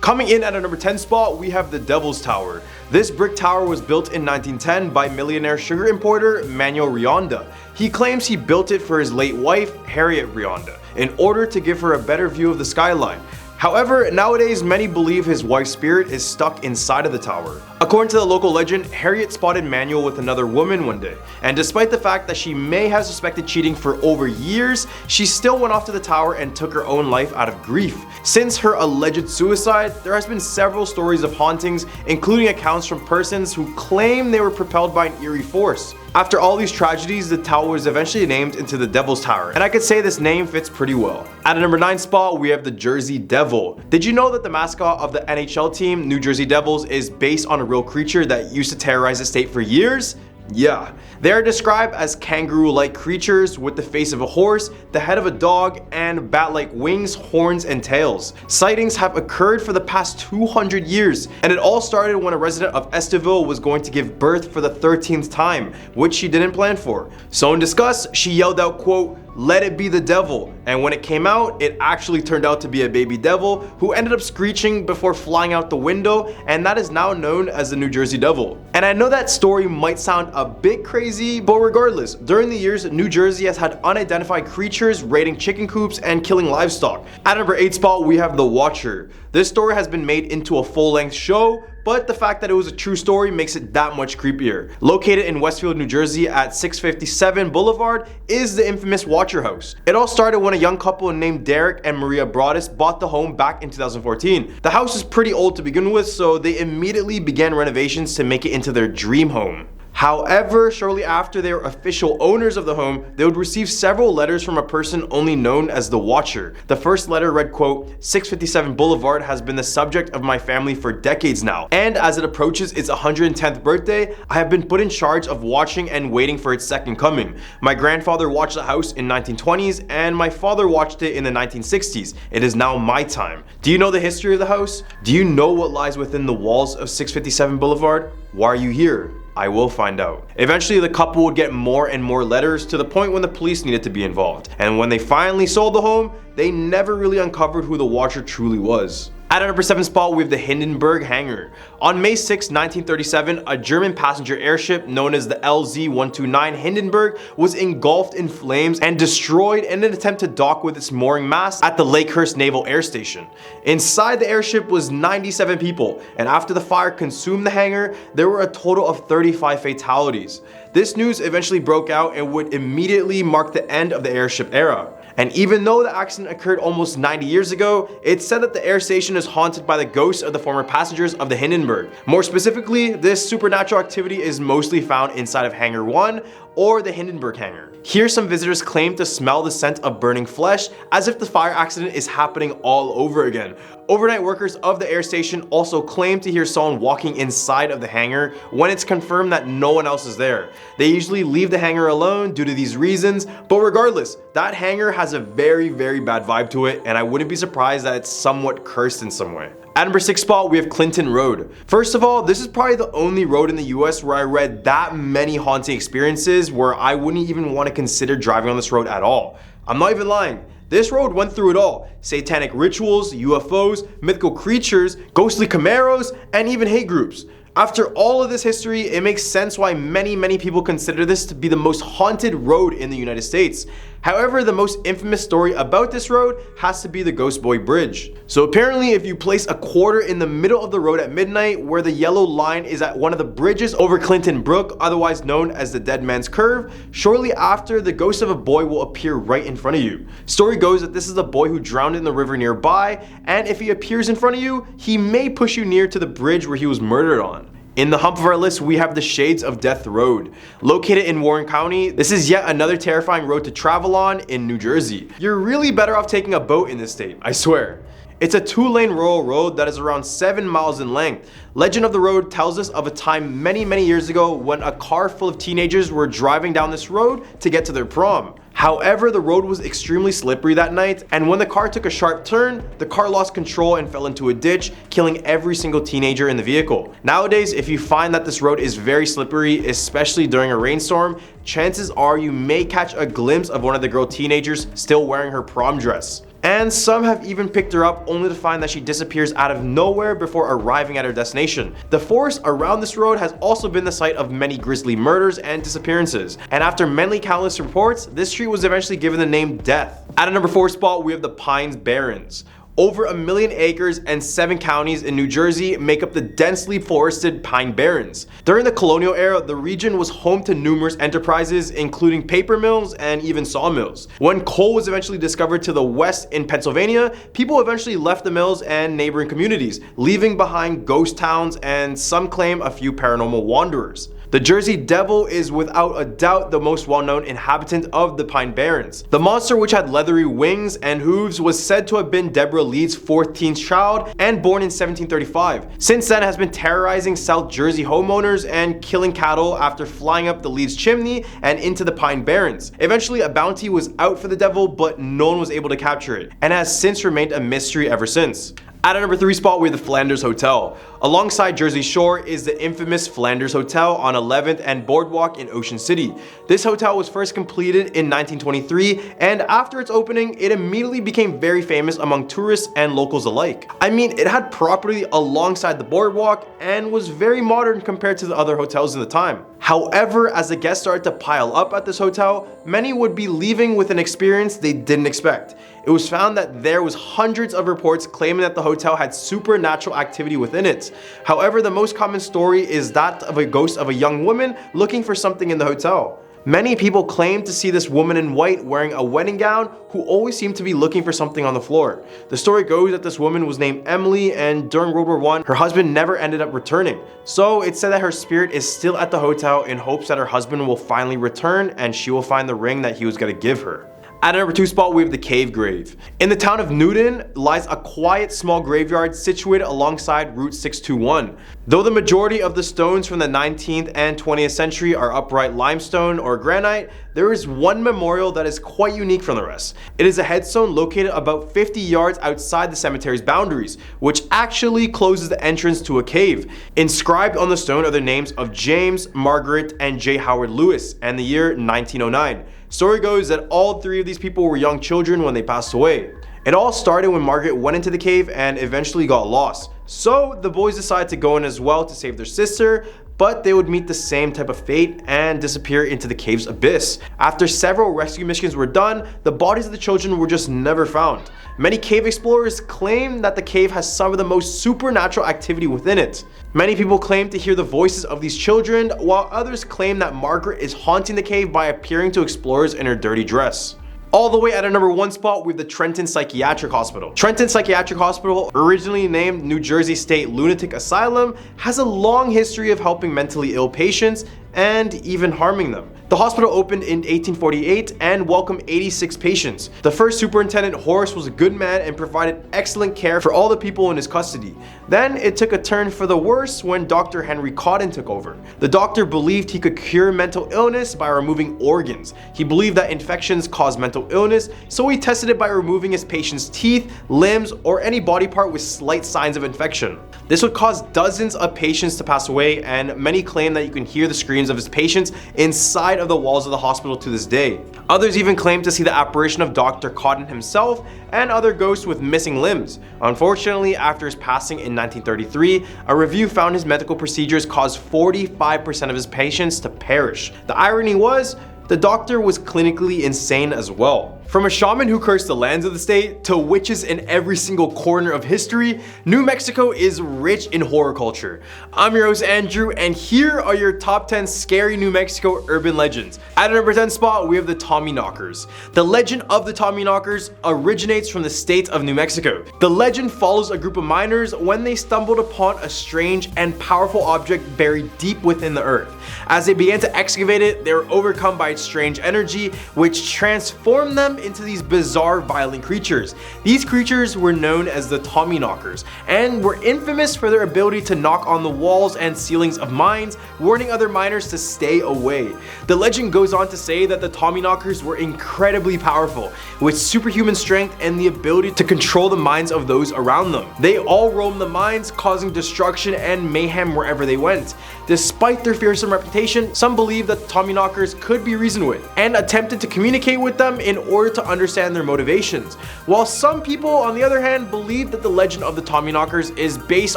Coming in at a number 10 spot, we have the Devil's Tower. This brick tower was built in 1910 by millionaire sugar importer Manuel Rionda. He claims he built it for his late wife, Harriet Rionda, in order to give her a better view of the skyline. However, nowadays many believe his wife's spirit is stuck inside of the tower. According to the local legend, Harriet spotted Manuel with another woman one day, and despite the fact that she may have suspected cheating for over years, she still went off to the tower and took her own life out of grief. Since her alleged suicide, there has been several stories of hauntings, including accounts from persons who claim they were propelled by an eerie force. After all these tragedies, the tower was eventually named into the Devil's Tower, and I could say this name fits pretty well. At a number 9 spot, we have the Jersey Devil. Did you know that the mascot of the NHL team, New Jersey Devils, is based on a real creature that used to terrorize the state for years? Yeah. They are described as kangaroo-like creatures with the face of a horse, the head of a dog, and bat-like wings, horns, and tails. Sightings have occurred for the past 200 years, and it all started when a resident of Estiville was going to give birth for the 13th time, which she didn't plan for. So in disgust, she yelled out, quote, "Let it be the devil," and when it came out, it actually turned out to be a baby devil who ended up screeching before flying out the window, and that is now known as the New Jersey Devil. And I know that story might sound a bit crazy, but regardless, during the years, New Jersey has had unidentified creatures raiding chicken coops and killing livestock. At number 8 spot, we have the Watcher. This story has been made into a full-length show, but the fact that it was a true story makes it that much creepier. Located in Westfield, New Jersey at 657 Boulevard is the infamous Watcher House. It all started when a young couple named Derek and Maria Broadus bought the home back in 2014. The house is pretty old to begin with, so they immediately began renovations to make it into their dream home. However, shortly after they were official owners of the home, they would receive several letters from a person only known as the Watcher. The first letter read, quote, "657 Boulevard has been the subject of my family for decades now, and as it approaches its 110th birthday, I have been put in charge of watching and waiting for its second coming. My grandfather watched the house in 1920s, and my father watched it in the 1960s. It is now my time." Do you know the history of the house? Do you know what lies within the walls of 657 Boulevard? Why are you here? I will find out. Eventually, the couple would get more and more letters to the point when the police needed to be involved. And when they finally sold the home, they never really uncovered who the Watcher truly was. At a number 7 spot, we have the Hindenburg Hangar. On May 6, 1937, a German passenger airship known as the LZ-129 Hindenburg was engulfed in flames and destroyed in an attempt to dock with its mooring mast at the Lakehurst Naval Air Station. Inside the airship was 97 people, and after the fire consumed the hangar, there were a total of 35 fatalities. This news eventually broke out and would immediately mark the end of the airship era. And even though the accident occurred almost 90 years ago, it's said that the air station is haunted by the ghosts of the former passengers of the Hindenburg. More specifically, this supernatural activity is mostly found inside of Hangar 1 or the Hindenburg Hangar. Here, some visitors claim to smell the scent of burning flesh as if the fire accident is happening all over again. Overnight workers of the air station also claim to hear someone walking inside of the hangar when it's confirmed that no one else is there. They usually leave the hangar alone due to these reasons, but regardless, that hangar has a very bad vibe to it, and I wouldn't be surprised that it's somewhat cursed in some way. At number 6 spot, we have Clinton Road. First of all, this is probably the only road in the US where I read that many haunting experiences where I wouldn't even want to consider driving on this road at all. I'm not even lying. This road went through it all. Satanic rituals, UFOs, mythical creatures, ghostly Camaros, and even hate groups. After all of this history, it makes sense why many people consider this to be the most haunted road in the United States. However, the most infamous story about this road has to be the Ghost Boy Bridge. So apparently, if you place a quarter in the middle of the road at midnight where the yellow line is at one of the bridges over Clinton Brook, otherwise known as the Dead Man's Curve, shortly after, the ghost of a boy will appear right in front of you. Story goes that this is a boy who drowned in the river nearby, and if he appears in front of you, he may push you near to the bridge where he was murdered on. In the hump of our list, we have the Shades of Death Road. Located in Warren County, this is yet another terrifying road to travel on in New Jersey. You're really better off taking a boat in this state, I swear. It's a 2-lane rural road that is around 7 miles in length. Legend of the road tells us of a time many years ago when a car full of teenagers were driving down this road to get to their prom. However, the road was extremely slippery that night, and when the car took a sharp turn, the car lost control and fell into a ditch, killing every single teenager in the vehicle. Nowadays, if you find that this road is very slippery, especially during a rainstorm, chances are you may catch a glimpse of one of the girl teenagers still wearing her prom dress. and some have even picked her up only to find that she disappears out of nowhere before arriving at her destination. The forest around this road has also been the site of many grisly murders and disappearances, and after many countless reports, this street was eventually given the name Death. At a number 4 spot, we have the Pines Barrens. Over 1 million acres and 7 counties in New Jersey make up the densely forested Pine Barrens. During the colonial era, the region was home to numerous enterprises, including paper mills and even sawmills. When coal was eventually discovered to the west in Pennsylvania, people eventually left the mills and neighboring communities, leaving behind ghost towns and some claim a few paranormal wanderers. The Jersey Devil is without a doubt the most well-known inhabitant of the Pine Barrens. The monster, which had leathery wings and hooves, was said to have been Deborah Lee's 14th child and born in 1735. Since then has been terrorizing South Jersey homeowners and killing cattle after flying up the Lee's chimney and into the Pine Barrens. Eventually a bounty was out for the devil, but no one was able to capture it, and has since remained a mystery ever since. At a number 3 spot, we have the Flanders Hotel. Alongside Jersey Shore is the infamous Flanders Hotel on 11th and Boardwalk in Ocean City. This hotel was first completed in 1923, and after its opening, it immediately became very famous among tourists and locals alike. I mean, it had property alongside the boardwalk and was very modern compared to the other hotels in the time. However, as the guests started to pile up at this hotel, many would be leaving with an experience they didn't expect. It was found that there was hundreds of reports claiming that the hotel had supernatural activity within it. However, the most common story is that of a ghost of a young woman looking for something in the hotel. Many people claim to see this woman in white wearing a wedding gown who always seemed to be looking for something on the floor. The story goes that this woman was named Emily, and during World War I, her husband never ended up returning. So it's said that her spirit is still at the hotel in hopes that her husband will finally return and she will find the ring that he was going to give her. At a number 2 spot, we have the Cave Grave. In the town of Newton lies a quiet small graveyard situated alongside Route 621. Though the majority of the stones from the 19th and 20th century are upright limestone or granite, there is one memorial that is quite unique from the rest. It is a headstone located about 50 yards outside the cemetery's boundaries, which actually closes the entrance to a cave. Inscribed on the stone are the names of James, Margaret, and J. Howard Lewis, and the year 1909. Story goes that all 3 of these people were young children when they passed away. It all started when Margaret went into the cave and eventually got lost. So the boys decided to go in as well to save their sister, but they would meet the same type of fate and disappear into the cave's abyss. After several rescue missions were done, the bodies of the children were just never found. Many cave explorers claim that the cave has some of the most supernatural activity within it. Many people claim to hear the voices of these children, while others claim that Margaret is haunting the cave by appearing to explorers in her dirty dress. All the way at a number 1 spot, we have the Trenton Psychiatric Hospital. Trenton Psychiatric Hospital, originally named New Jersey State Lunatic Asylum, has a long history of helping mentally ill patients and even harming them. The hospital opened in 1848 and welcomed 86 patients. The first superintendent, Horace, was a good man and provided excellent care for all the people in his custody. Then it took a turn for the worse when Dr. Henry Cotton took over. The doctor believed he could cure mental illness by removing organs. He believed that infections caused mental illness, so he tested it by removing his patients' teeth, limbs, or any body part with slight signs of infection. This would cause dozens of patients to pass away, and many claim that you can hear the screams of his patients inside of the walls of the hospital to this day. Others even claim to see the apparition of Dr. Cotton himself and other ghosts with missing limbs. Unfortunately, after his passing in 1933, a review found his medical procedures caused 45% of his patients to perish. The irony was, the doctor was clinically insane as well. From a shaman who cursed the lands of the state to witches in every single corner of history, New Mexico is rich in horror culture. I'm your host Andrew, and here are your top 10 scary New Mexico urban legends. At a number 10 spot, we have the Tommyknockers. The legend of the Tommyknockers originates from the state of New Mexico. The legend follows a group of miners when they stumbled upon a strange and powerful object buried deep within the earth. As they began to excavate it, they were overcome by its strange energy, which transformed them into these bizarre, violent creatures. These creatures were known as the Tommyknockers and were infamous for their ability to knock on the walls and ceilings of mines, warning other miners to stay away. The legend goes on to say that the Tommyknockers were incredibly powerful, with superhuman strength and the ability to control the minds of those around them. They all roamed the mines, causing destruction and mayhem wherever they went. Despite their fearsome reputation, some believe that the Tommyknockers could be reasoned with and attempted to communicate with them in order to understand their motivations, while some people, on the other hand, believe that the legend of the Tommyknockers is based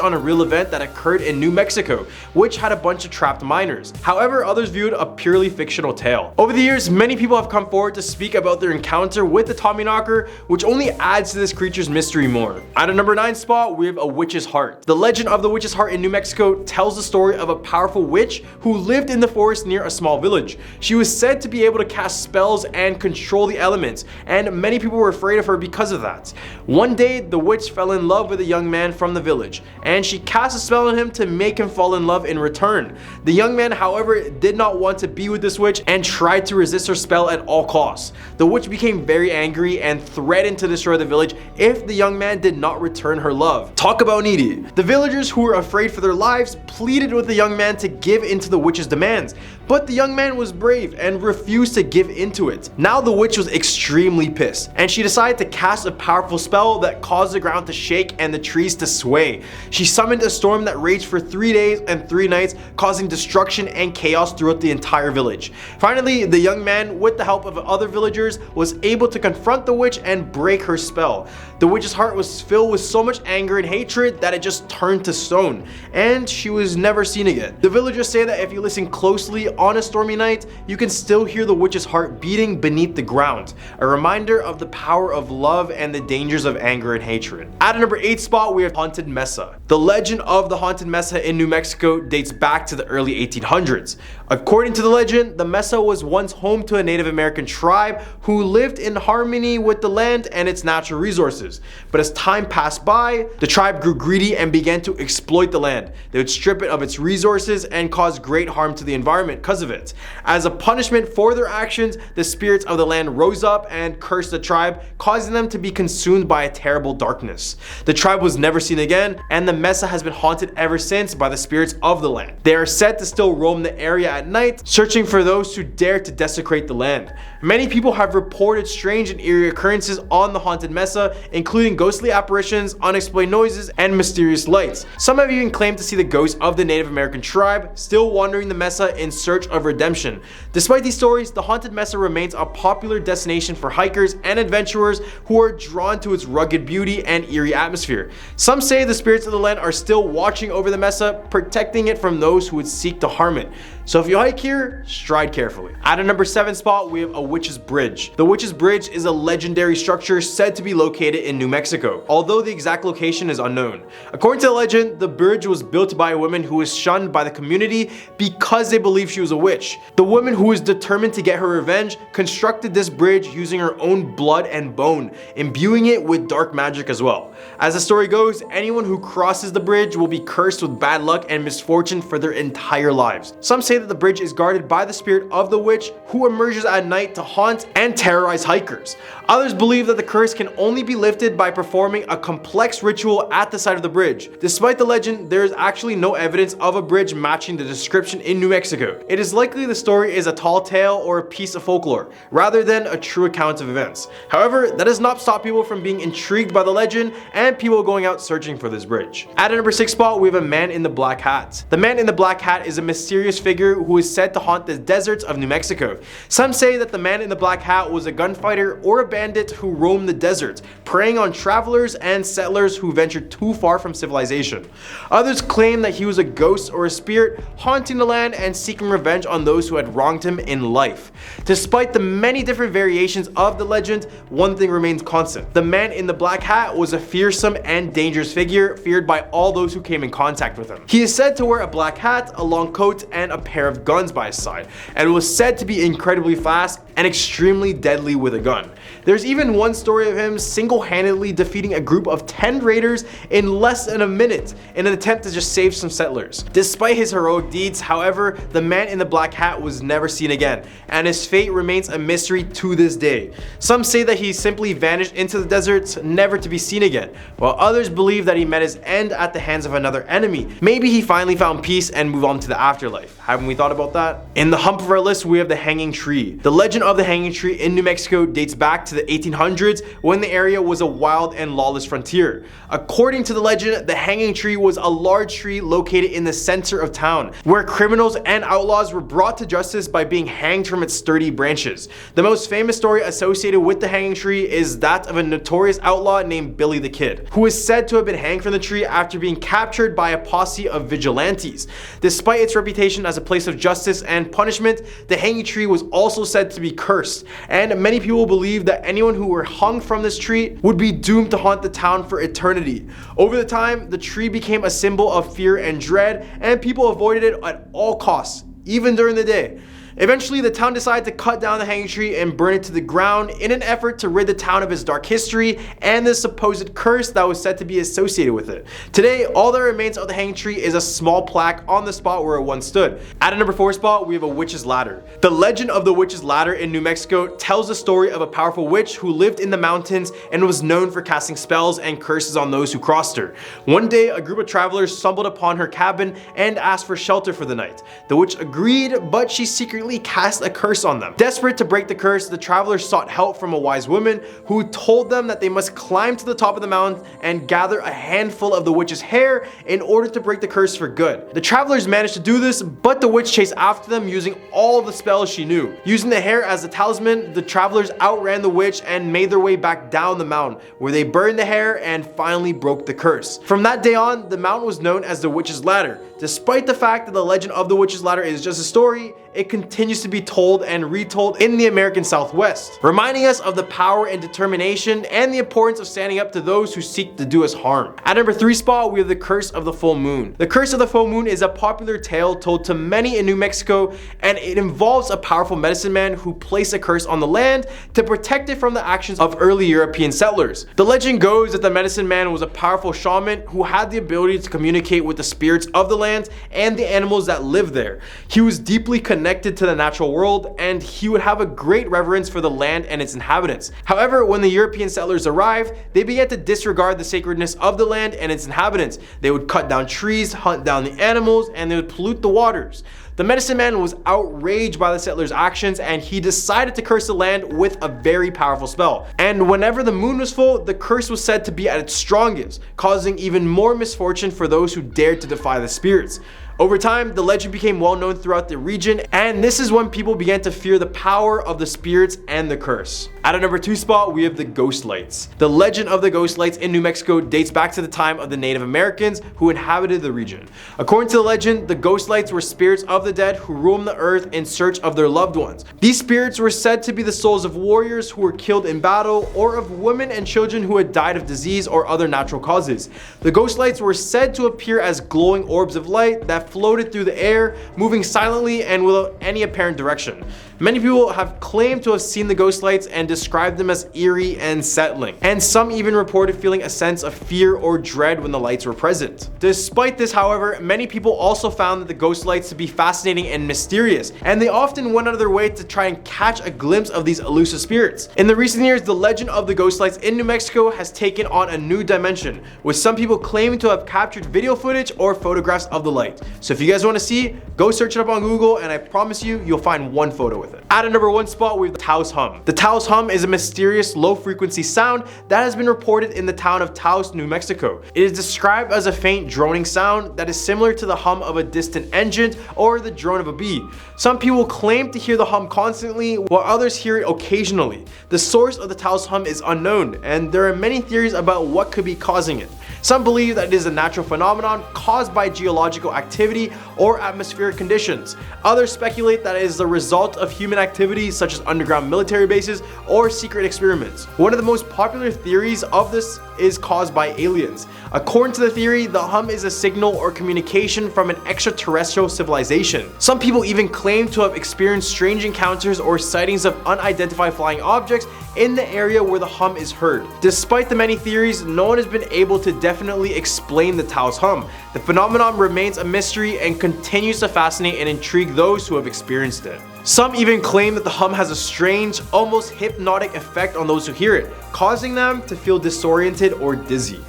on a real event that occurred in New Mexico, which had a bunch of trapped miners. However, others viewed a purely fictional tale. Over the years, many people have come forward to speak about their encounter with the Tommyknocker, which only adds to this creature's mystery more. At a number 9 spot, we have a witch's heart. The legend of the witch's heart in New Mexico tells the story of a powerful witch who lived in the forest near a small village. She was said to be able to cast spells and control the elements, and many people were afraid of her because of that. One day, the witch fell in love with a young man from the village, and she cast a spell on him to make him fall in love in return. The young man, however, did not want to be with this witch and tried to resist her spell at all costs. The witch became very angry and threatened to destroy the village if the young man did not return her love. Talk about needy. The villagers, who were afraid for their lives, pleaded with the young man to give in to the witch's demands, but the young man was brave and refused to give into it. Now the witch was extremely pissed, and she decided to cast a powerful spell that caused the ground to shake and the trees to sway. She summoned a storm that raged for 3 days and 3 nights, causing destruction and chaos throughout the entire village. Finally, the young man, with the help of other villagers, was able to confront the witch and break her spell. The witch's heart was filled with so much anger and hatred that it just turned to stone, and she was never seen again. The villagers say that if you listen closely on a stormy night, you can still hear the witch's heart beating beneath the ground, a reminder of the power of love and the dangers of anger and hatred. At a number 8 spot, we have Haunted Mesa. The legend of the Haunted Mesa in New Mexico dates back to the early 1800s. According to the legend, the mesa was once home to a Native American tribe who lived in harmony with the land and its natural resources. But as time passed by, the tribe grew greedy and began to exploit the land. They would strip it of its resources and cause great harm to the environment because of it. As a punishment for their actions, the spirits of the land rose up and cursed the tribe, causing them to be consumed by a terrible darkness. The tribe was never seen again, and the mesa has been haunted ever since by the spirits of the land. They are said to still roam the area at night, searching for those who dare to desecrate the land. Many people have reported strange and eerie occurrences on the Haunted Mesa, including ghostly apparitions, unexplained noises, and mysterious lights. Some have even claimed to see the ghosts of the Native American tribe still wandering the mesa in search of redemption. Despite these stories, the Haunted Mesa remains a popular destination for hikers and adventurers who are drawn to its rugged beauty and eerie atmosphere. Some say the spirits of the land are still watching over the mesa, protecting it from those who would seek to harm it. So if you hike here, stride carefully. At a number 7 spot, we have a Witch's Bridge. The Witch's Bridge is a legendary structure said to be located in New Mexico, although the exact location is unknown. According to the legend, the bridge was built by a woman who was shunned by the community because they believed she was a witch. The woman, who was determined to get her revenge, constructed this bridge using her own blood and bone, imbuing it with dark magic as well. As the story goes, anyone who crosses the bridge will be cursed with bad luck and misfortune for their entire lives. Some say that the bridge is guarded by the spirit of the witch, who emerges at night to haunt and terrorize hikers. Others believe that the curse can only be lifted by performing a complex ritual at the side of the bridge. Despite the legend, there is actually no evidence of a bridge matching the description in New Mexico. It is likely the story is a tall tale or a piece of folklore, rather than a true account of events. However, that does not stop people from being intrigued by the legend and people going out searching for this bridge. At a number 6 spot, we have a man in the black hat. The man in the black hat is a mysterious figure who is said to haunt the deserts of New Mexico. Some say that the man in the black hat was a gunfighter or a bandit who roamed the deserts, preying on travelers and settlers who ventured too far from civilization. Others claim that he was a ghost or a spirit haunting the land and seeking revenge on those who had wronged him in life. Despite the many different variations of the legend, one thing remains constant. The man in the black hat was a fearsome and dangerous figure, feared by all those who came in contact with him. He is said to wear a black hat, a long coat, and a pair of guns by his side, and was said to be incredibly fast and extremely deadly with a gun. There's even one story of him single-handedly defeating a group of 10 raiders in less than a minute in an attempt to just save some settlers. Despite his heroic deeds, however, the man in the black hat was never seen again, and his fate remains a mystery to this day. Some say that he simply vanished into the deserts, never to be seen again, while others believe that he met his end at the hands of another enemy. Maybe he finally found peace and moved on to the afterlife. Haven't we thought about that? In the hump of our list, we have the hanging tree. The legend of the hanging tree in New Mexico dates back to the 1800s when the area was a wild and lawless frontier. According to the legend, the hanging tree was a large tree located in the center of town, where criminals and outlaws were brought to justice by being hanged from its sturdy branches. The most famous story associated with the hanging tree is that of a notorious outlaw named Billy the Kid, who is said to have been hanged from the tree after being captured by a posse of vigilantes. Despite its reputation as a place of justice and punishment, the hanging tree was also said to be cursed, and many people believe that anyone who were hung from this tree would be doomed to haunt the town for eternity. Over the time, the tree became a symbol of fear and dread, and people avoided it at all costs, even during the day. Eventually, the town decided to cut down the hanging tree and burn it to the ground in an effort to rid the town of its dark history and the supposed curse that was said to be associated with it. Today, all that remains of the hanging tree is a small plaque on the spot where it once stood. At a number 4 spot, we have a witch's ladder. The legend of the witch's ladder in New Mexico tells the story of a powerful witch who lived in the mountains and was known for casting spells and curses on those who crossed her. One day, a group of travelers stumbled upon her cabin and asked for shelter for the night. The witch agreed, but she secretly cast a curse on them. Desperate to break the curse, the travelers sought help from a wise woman who told them that they must climb to the top of the mountain and gather a handful of the witch's hair in order to break the curse for good. The travelers managed to do this, but the witch chased after them using all of the spells she knew. Using the hair as a talisman, the travelers outran the witch and made their way back down the mountain, where they burned the hair and finally broke the curse. From that day on, the mountain was known as the witch's ladder. Despite the fact that the legend of the witch's ladder is just a story, it continues to be told and retold in the American Southwest, reminding us of the power and determination and the importance of standing up to those who seek to do us harm. At number 3 spot, we have the curse of the full moon. The curse of the full moon is a popular tale told to many in New Mexico, and it involves a powerful medicine man who placed a curse on the land to protect it from the actions of early European settlers. The legend goes that the medicine man was a powerful shaman who had the ability to communicate with the spirits of the land and the animals that live there. He was deeply connected to the natural world, and he would have a great reverence for the land and its inhabitants. However, when the European settlers arrived, they began to disregard the sacredness of the land and its inhabitants. They would cut down trees, hunt down the animals, and they would pollute the waters. The medicine man was outraged by the settlers' actions, and he decided to curse the land with a very powerful spell. And whenever the moon was full, the curse was said to be at its strongest, causing even more misfortune for those who dared to defy the spirits. Over time, the legend became well known throughout the region, and this is when people began to fear the power of the spirits and the curse. At a number 2 spot, we have the ghost lights. The legend of the ghost lights in New Mexico dates back to the time of the Native Americans who inhabited the region. According to the legend, the ghost lights were spirits of the dead who roamed the earth in search of their loved ones. These spirits were said to be the souls of warriors who were killed in battle, or of women and children who had died of disease or other natural causes. The ghost lights were said to appear as glowing orbs of light that floated through the air, moving silently and without any apparent direction. Many people have claimed to have seen the ghost lights and described them as eerie and settling, and some even reported feeling a sense of fear or dread when the lights were present. Despite this, however, many people also found that the ghost lights to be fascinating and mysterious, and they often went out of their way to try and catch a glimpse of these elusive spirits. In the recent years, the legend of the ghost lights in New Mexico has taken on a new dimension, with some people claiming to have captured video footage or photographs of the light. So if you guys want to see, go search it up on Google, and I promise you, you'll find one photo with it. At a number 1 spot, we have the Taos hum. The Taos hum is a mysterious low-frequency sound that has been reported in the town of Taos, New Mexico. It is described as a faint droning sound that is similar to the hum of a distant engine or the drone of a bee. Some people claim to hear the hum constantly, while others hear it occasionally. The source of the Taos hum is unknown, and there are many theories about what could be causing it. Some believe that it is a natural phenomenon caused by geological activity or atmospheric conditions. Others speculate that it is the result of human activities such as underground military bases or secret experiments. One of the most popular theories of this is caused by aliens. According to the theory, the hum is a signal or communication from an extraterrestrial civilization. Some people even claim to have experienced strange encounters or sightings of unidentified flying objects in the area where the hum is heard. Despite the many theories, no one has been able to definitely explain the Taos hum. The phenomenon remains a mystery and continues to fascinate and intrigue those who have experienced it. Some even claim that the hum has a strange, almost hypnotic effect on those who hear it, causing them to feel disoriented or dizzy.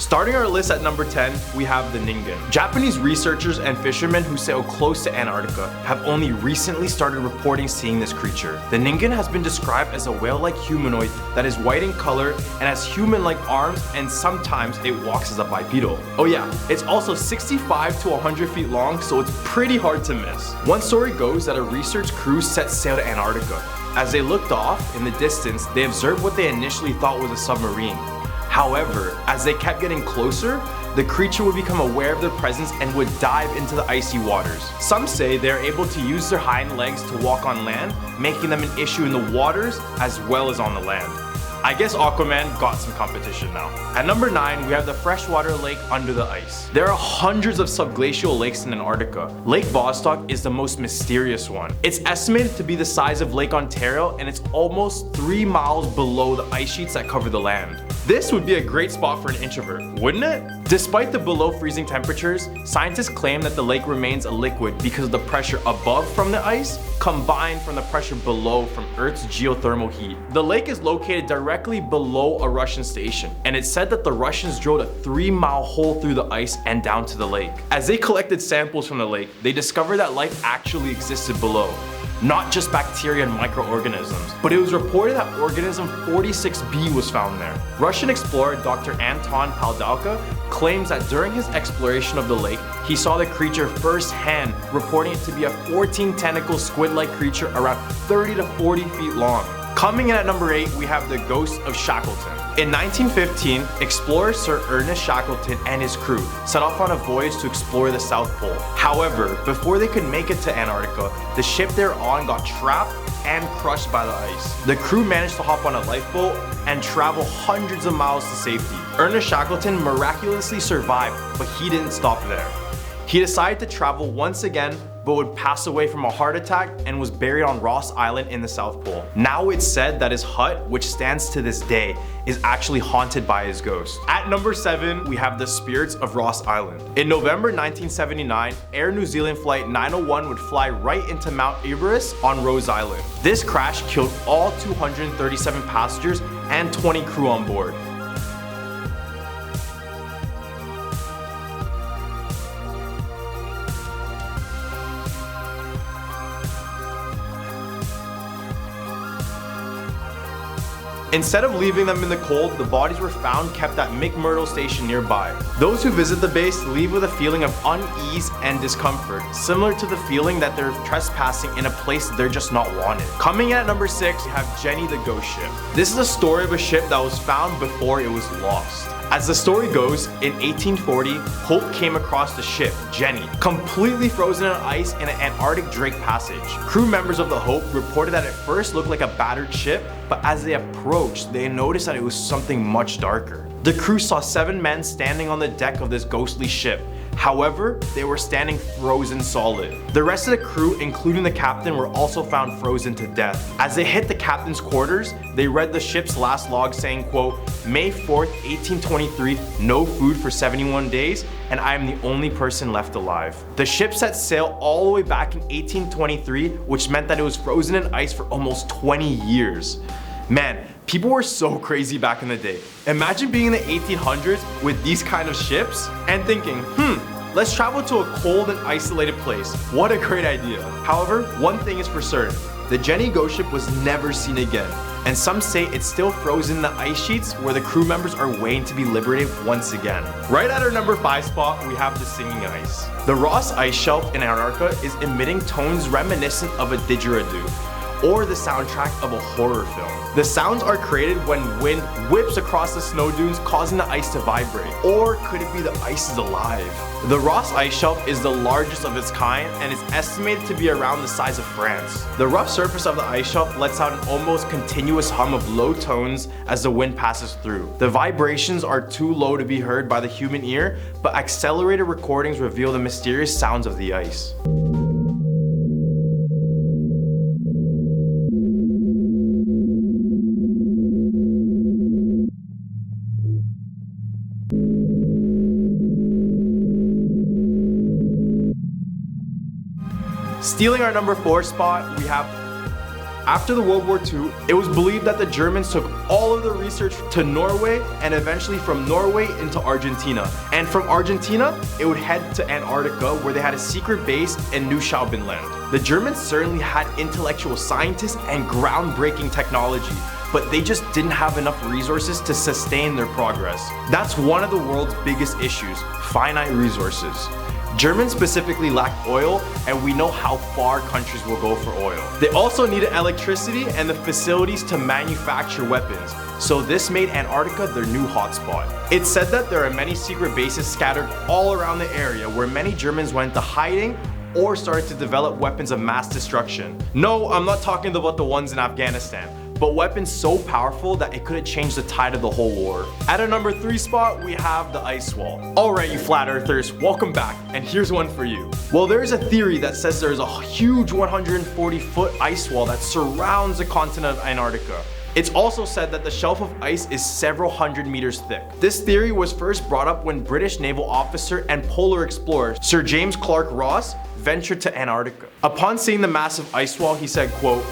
Starting our list at number 10, we have the Ningen. Japanese researchers and fishermen who sail close to Antarctica have only recently started reporting seeing this creature. The Ningen has been described as a whale-like humanoid that is white in color and has human-like arms, and sometimes it walks as a bipedal. Oh yeah, it's also 65 to 100 feet long, so it's pretty hard to miss. One story goes that a research crew set sail to Antarctica. As they looked off in the distance, they observed what they initially thought was a submarine. However, as they kept getting closer, the creature would become aware of their presence and would dive into the icy waters. Some say they're able to use their hind legs to walk on land, making them an issue in the waters as well as on the land. I guess Aquaman got some competition now. At number 9, we have the freshwater lake under the ice. There are hundreds of subglacial lakes in Antarctica. Lake Vostok is the most mysterious one. It's estimated to be the size of Lake Ontario, and it's almost 3 miles below the ice sheets that cover the land. This would be a great spot for an introvert, wouldn't it? Despite the below freezing temperatures, scientists claim that the lake remains a liquid because of the pressure above from the ice combined from the pressure below from Earth's geothermal heat. The lake is located directly below a Russian station, and it's said that the Russians drilled a 3-mile hole through the ice and down to the lake. As they collected samples from the lake, they discovered that life actually existed below. Not just bacteria and microorganisms, but it was reported that organism 46b was found there. Russian explorer Dr. Anton Paldalka claims that during his exploration of the lake, he saw the creature firsthand, reporting it to be a 14-tentacle squid-like creature around 30 to 40 feet long. Coming in at number 8, we have the ghost of Shackleton. In 1915, explorer Sir Ernest Shackleton and his crew set off on a voyage to explore the South Pole. However, before they could make it to Antarctica, the ship they were on got trapped and crushed by the ice. The crew managed to hop on a lifeboat and travel hundreds of miles to safety. Ernest Shackleton miraculously survived, but he didn't stop there. He decided to travel once again, but would pass away from a heart attack and was buried on Ross Island in the South Pole. Now it's said that his hut, which stands to this day, is actually haunted by his ghost. At number 7, we have the spirits of Ross Island. In November 1979, Air New Zealand Flight 901 would fly right into Mount Erebus on Ross Island. This crash killed all 237 passengers and 20 crew on board. Instead of leaving them in the cold, the bodies were found kept at McMurdo Station nearby. Those who visit the base leave with a feeling of unease and discomfort, similar to the feeling that they're trespassing in a place they're just not wanted. Coming in at number 6, we have Jenny the Ghost Ship. This is a story of a ship that was found before it was lost. As the story goes, in 1840, Hope came across the ship, Jenny, completely frozen in ice in an Antarctic Drake Passage. Crew members of the Hope reported that it first looked like a battered ship, but as they approached, they noticed that it was something much darker. The crew saw 7 men standing on the deck of this ghostly ship. However, they were standing frozen solid. The rest of the crew, including the captain, were also found frozen to death. As they hit the captain's quarters, they read the ship's last log saying, quote, May 4th, 1823, no food for 71 days, and I am the only person left alive. The ship set sail all the way back in 1823, which meant that it was frozen in ice for almost 20 years. Man, people were so crazy back in the day. Imagine being in the 1800s with these kind of ships and thinking, let's travel to a cold and isolated place. What a great idea. However, one thing is for certain, the Jenny ghost ship was never seen again. And some say it's still frozen in the ice sheets where the crew members are waiting to be liberated once again. Right at our number 5 spot, we have the singing ice. The Ross Ice Shelf in Antarctica is emitting tones reminiscent of a didgeridoo, or the soundtrack of a horror film. The sounds are created when wind whips across the snow dunes, causing the ice to vibrate. Or could it be the ice is alive? The Ross Ice Shelf is the largest of its kind and is estimated to be around the size of France. The rough surface of the ice shelf lets out an almost continuous hum of low tones as the wind passes through. The vibrations are too low to be heard by the human ear, but accelerated recordings reveal the mysterious sounds of the ice. Stealing our number 4 spot, we have After the World War II, it was believed that the Germans took all of the research to Norway and eventually from Norway into Argentina. And from Argentina, it would head to Antarctica where they had a secret base in New Schaubenland. The Germans certainly had intellectual scientists and groundbreaking technology, but they just didn't have enough resources to sustain their progress. That's one of the world's biggest issues, finite resources. Germans specifically lacked oil, and we know how far countries will go for oil. They also needed electricity and the facilities to manufacture weapons, so this made Antarctica their new hotspot. It's said that there are many secret bases scattered all around the area where many Germans went into hiding or started to develop weapons of mass destruction. No, I'm not talking about the ones in Afghanistan, but weapons so powerful that it could have changed the tide of the whole war. At our number 3 spot, we have the ice wall. Alright, you flat earthers, welcome back, and here's one for you. Well, there's a theory that says there's a huge 140-foot ice wall that surrounds the continent of Antarctica. It's also said that the shelf of ice is several hundred meters thick. This theory was first brought up when British naval officer and polar explorer Sir James Clark Ross ventured to Antarctica. Upon seeing the massive ice wall, he said, quote,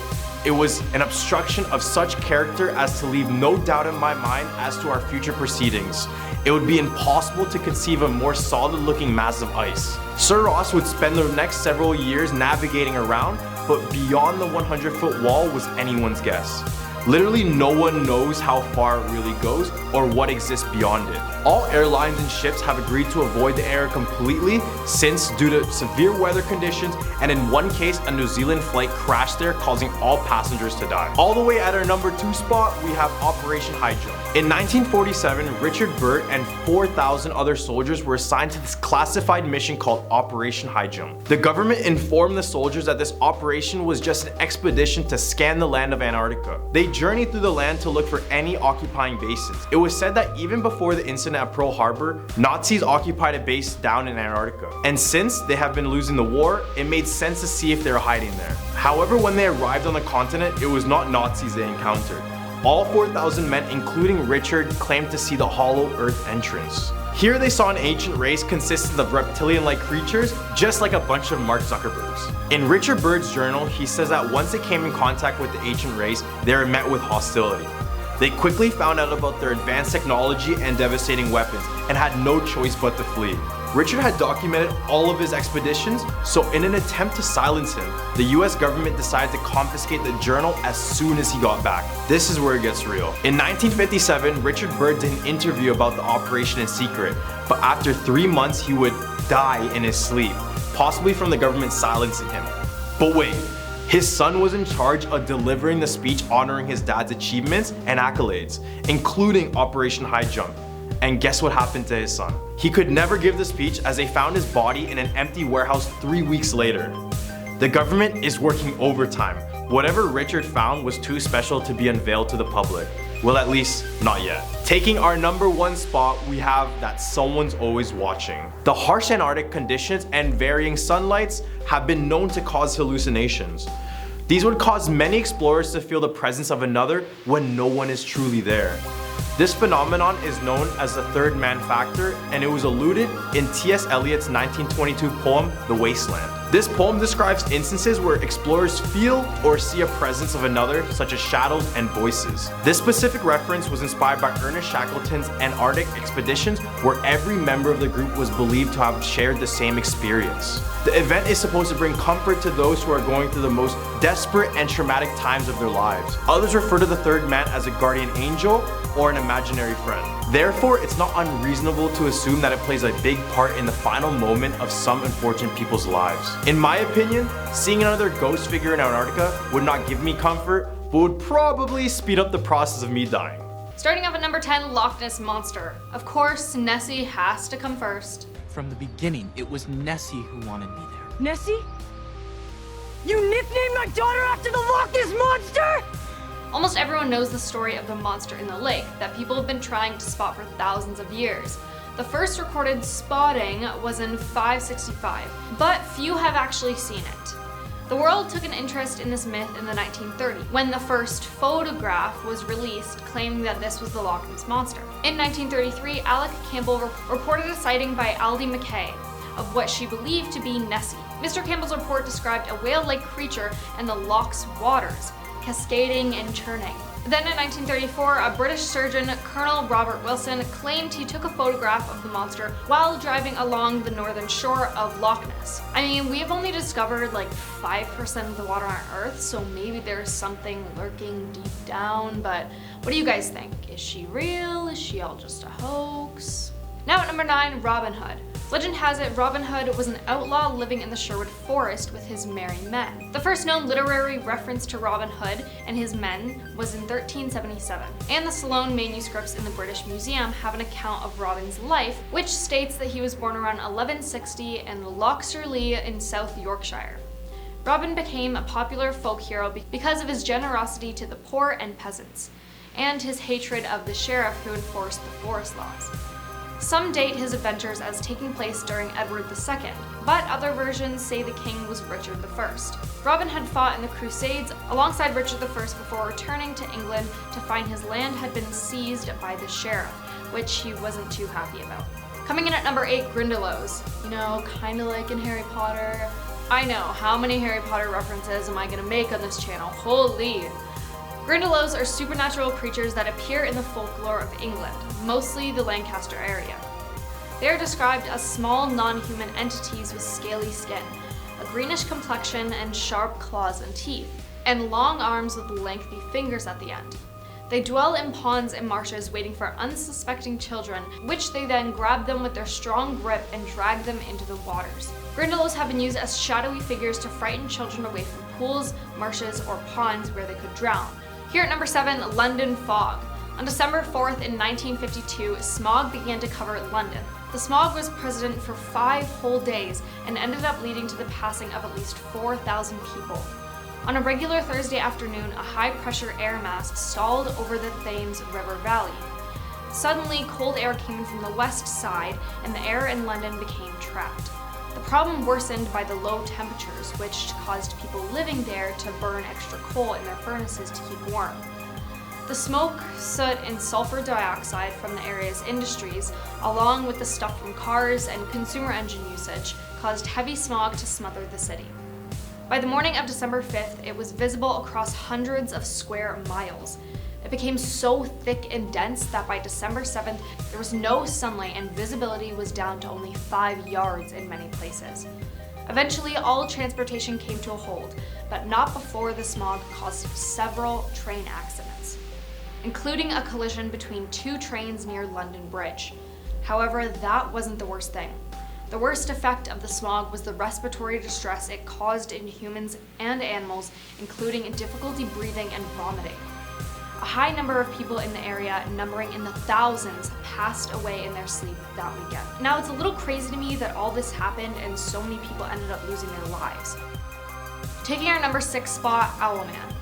"It was an obstruction of such character as to leave no doubt in my mind as to our future proceedings. It would be impossible to conceive a more solid-looking mass of ice." Sir Ross would spend the next several years navigating around, but beyond the 100-foot wall was anyone's guess. Literally no one knows how far it really goes or what exists beyond it. All airlines and ships have agreed to avoid the area completely since, due to severe weather conditions, and in one case a New Zealand flight crashed there, causing all passengers to die. All the way at our number 2 spot, we have Operation High Jump. In 1947, Richard Burt and 4,000 other soldiers were assigned to this classified mission called Operation High Jump. The government informed the soldiers that this operation was just an expedition to scan the land of Antarctica. They journeyed through the land to look for any occupying bases. It was said that even before the incident at Pearl Harbor, Nazis occupied a base down in Antarctica. And since they have been losing the war, it made sense to see if they were hiding there. However, when they arrived on the continent, it was not Nazis they encountered. All 4,000 men, including Richard, claimed to see the hollow earth entrance. Here they saw an ancient race consisting of reptilian-like creatures, just like a bunch of Mark Zuckerbergs. In Richard Byrd's journal, he says that once they came in contact with the ancient race, they were met with hostility. They quickly found out about their advanced technology and devastating weapons, and had no choice but to flee. Richard had documented all of his expeditions, so in an attempt to silence him, the US government decided to confiscate the journal as soon as he got back. This is where it gets real. In 1957, Richard Byrd did an interview about the operation in secret, but after 3 months he would die in his sleep, possibly from the government silencing him. But wait, his son was in charge of delivering the speech honoring his dad's achievements and accolades, including Operation High Jump. And guess what happened to his son? He could never give the speech as they found his body in an empty warehouse 3 weeks later. The government is working overtime. Whatever Richard found was too special to be unveiled to the public. Well, at least not yet. Taking our number 1 spot, we have that someone's always watching. The harsh Antarctic conditions and varying sunlights have been known to cause hallucinations. These would cause many explorers to feel the presence of another when no one is truly there. This phenomenon is known as the third man factor, and it was alluded in T.S. Eliot's 1922 poem, The Wasteland. This poem describes instances where explorers feel or see a presence of another, such as shadows and voices. This specific reference was inspired by Ernest Shackleton's Antarctic expeditions, where every member of the group was believed to have shared the same experience. The event is supposed to bring comfort to those who are going through the most desperate and traumatic times of their lives. Others refer to the third man as a guardian angel or an imaginary friend. Therefore, it's not unreasonable to assume that it plays a big part in the final moment of some unfortunate people's lives. In my opinion, seeing another ghost figure in Antarctica would not give me comfort, but would probably speed up the process of me dying. Starting off at number 10, Loch Ness Monster. Of course, Nessie has to come first. From the beginning, it was Nessie who wanted me there. Nessie? You nicknamed my daughter after the Loch Ness Monster?! Almost everyone knows the story of the monster in the lake that people have been trying to spot for thousands of years. The first recorded spotting was in 565, but few have actually seen it. The world took an interest in this myth in the 1930s, when the first photograph was released claiming that this was the Loch Ness Monster. In 1933, Alec Campbell reported a sighting by Aldi McKay of what she believed to be Nessie. Mr. Campbell's report described a whale-like creature in the loch's waters. cascading and churning. Then in 1934, a British surgeon, Colonel Robert Wilson, claimed he took a photograph of the monster while driving along the northern shore of Loch Ness. I mean, we have only discovered like 5% of the water on Earth, so maybe there's something lurking deep down, but what do you guys think? Is she real? Is she all just a hoax? Now at number 9, Robin Hood. Legend has it Robin Hood was an outlaw living in the Sherwood Forest with his merry men. The first known literary reference to Robin Hood and his men was in 1377, and the Ceylon manuscripts in the British Museum have an account of Robin's life, which states that he was born around 1160 in Lochsirlee in South Yorkshire. Robin became a popular folk hero because of his generosity to the poor and peasants, and his hatred of the sheriff who enforced the forest laws. Some date his adventures as taking place during Edward II, but other versions say the king was Richard I. Robin had fought in the Crusades alongside Richard I before returning to England to find his land had been seized by the sheriff, which he wasn't too happy about. Coming in at number 8, Grindylows. You know, kinda like in Harry Potter. I know, how many Harry Potter references am I gonna make on this channel? Holy! Grindylows are supernatural creatures that appear in the folklore of England, mostly the Lancaster area. They are described as small, non-human entities with scaly skin, a greenish complexion and sharp claws and teeth, and long arms with lengthy fingers at the end. They dwell in ponds and marshes waiting for unsuspecting children, which they then grab them with their strong grip and drag them into the waters. Grindylows have been used as shadowy figures to frighten children away from pools, marshes, or ponds where they could drown. Here at number 7, London Fog. On December 4th in 1952, smog began to cover London. The smog was present for 5 whole days and ended up leading to the passing of at least 4,000 people. On a regular Thursday afternoon, a high-pressure air mass stalled over the Thames River Valley. Suddenly, cold air came in from the west side, and the air in London became trapped. The problem worsened by the low temperatures, which caused people living there to burn extra coal in their furnaces to keep warm. The smoke, soot, and sulfur dioxide from the area's industries, along with the stuff from cars and consumer engine usage, caused heavy smog to smother the city. By the morning of December 5th, it was visible across hundreds of square miles. It became so thick and dense that by December 7th, there was no sunlight and visibility was down to only 5 yards in many places. Eventually, all transportation came to a halt, but not before the smog caused several train accidents, including a collision between 2 trains near London Bridge. However, that wasn't the worst thing. The worst effect of the smog was the respiratory distress it caused in humans and animals, including difficulty breathing and vomiting. A high number of people in the area, numbering in the thousands, passed away in their sleep that weekend. Now, it's a little crazy to me that all this happened and so many people ended up losing their lives. Taking our number 6 spot, Owlman.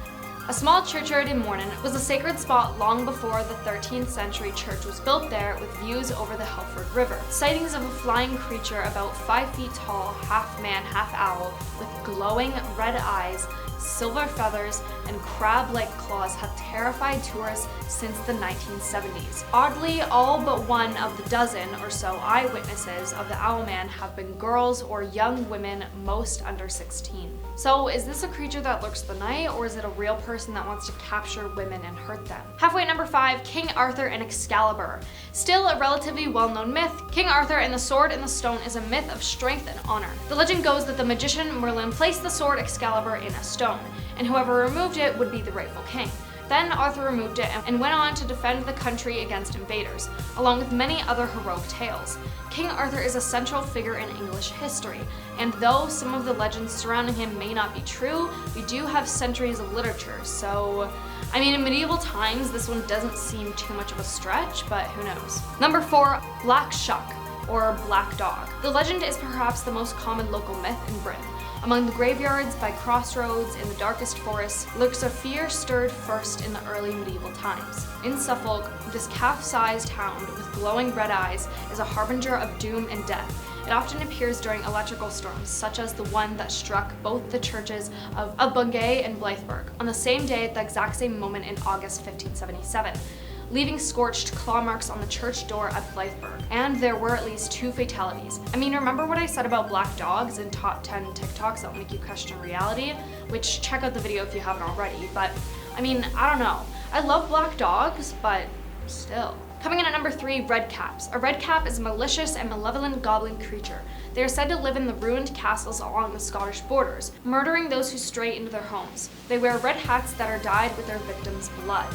A small churchyard in Morton was a sacred spot long before the 13th century church was built there, with views over the Helford River. Sightings of a flying creature about 5 feet tall, half man, half owl, with glowing red eyes, silver feathers, and crab-like claws have terrified tourists since the 1970s. Oddly, all but one of the dozen or so eyewitnesses of the Owlman have been girls or young women, most under 16. So is this a creature that lurks the night, or is it a real person that wants to capture women and hurt them? Halfway at number 5, King Arthur and Excalibur. Still a relatively well-known myth, King Arthur and the Sword in the Stone is a myth of strength and honor. The legend goes that the magician Merlin placed the sword Excalibur in a stone, and whoever removed it would be the rightful king. Then Arthur removed it and went on to defend the country against invaders, along with many other heroic tales. King Arthur is a central figure in English history, and though some of the legends surrounding him may not be true, we do have centuries of literature, so I mean, in medieval times, this one doesn't seem too much of a stretch, but who knows. Number 4, Black Shuck, or Black Dog. The legend is perhaps the most common local myth in Britain. Among the graveyards, by crossroads, in the darkest forests, lurks a fear stirred first in the early medieval times. In Suffolk, this calf-sized hound with glowing red eyes is a harbinger of doom and death. It often appears during electrical storms, such as the one that struck both the churches of Bungay and Blythburgh on the same day at the exact same moment in August 1577. leaving scorched claw marks on the church door at Blytheburg. And there were at least 2 fatalities. I mean, remember what I said about black dogs and top 10 TikToks that will make you question reality? Which, check out the video if you haven't already, but I mean, I don't know. I love black dogs, but still. Coming in at number 3, red caps. A red cap is a malicious and malevolent goblin creature. They are said to live in the ruined castles along the Scottish borders, murdering those who stray into their homes. They wear red hats that are dyed with their victims' blood.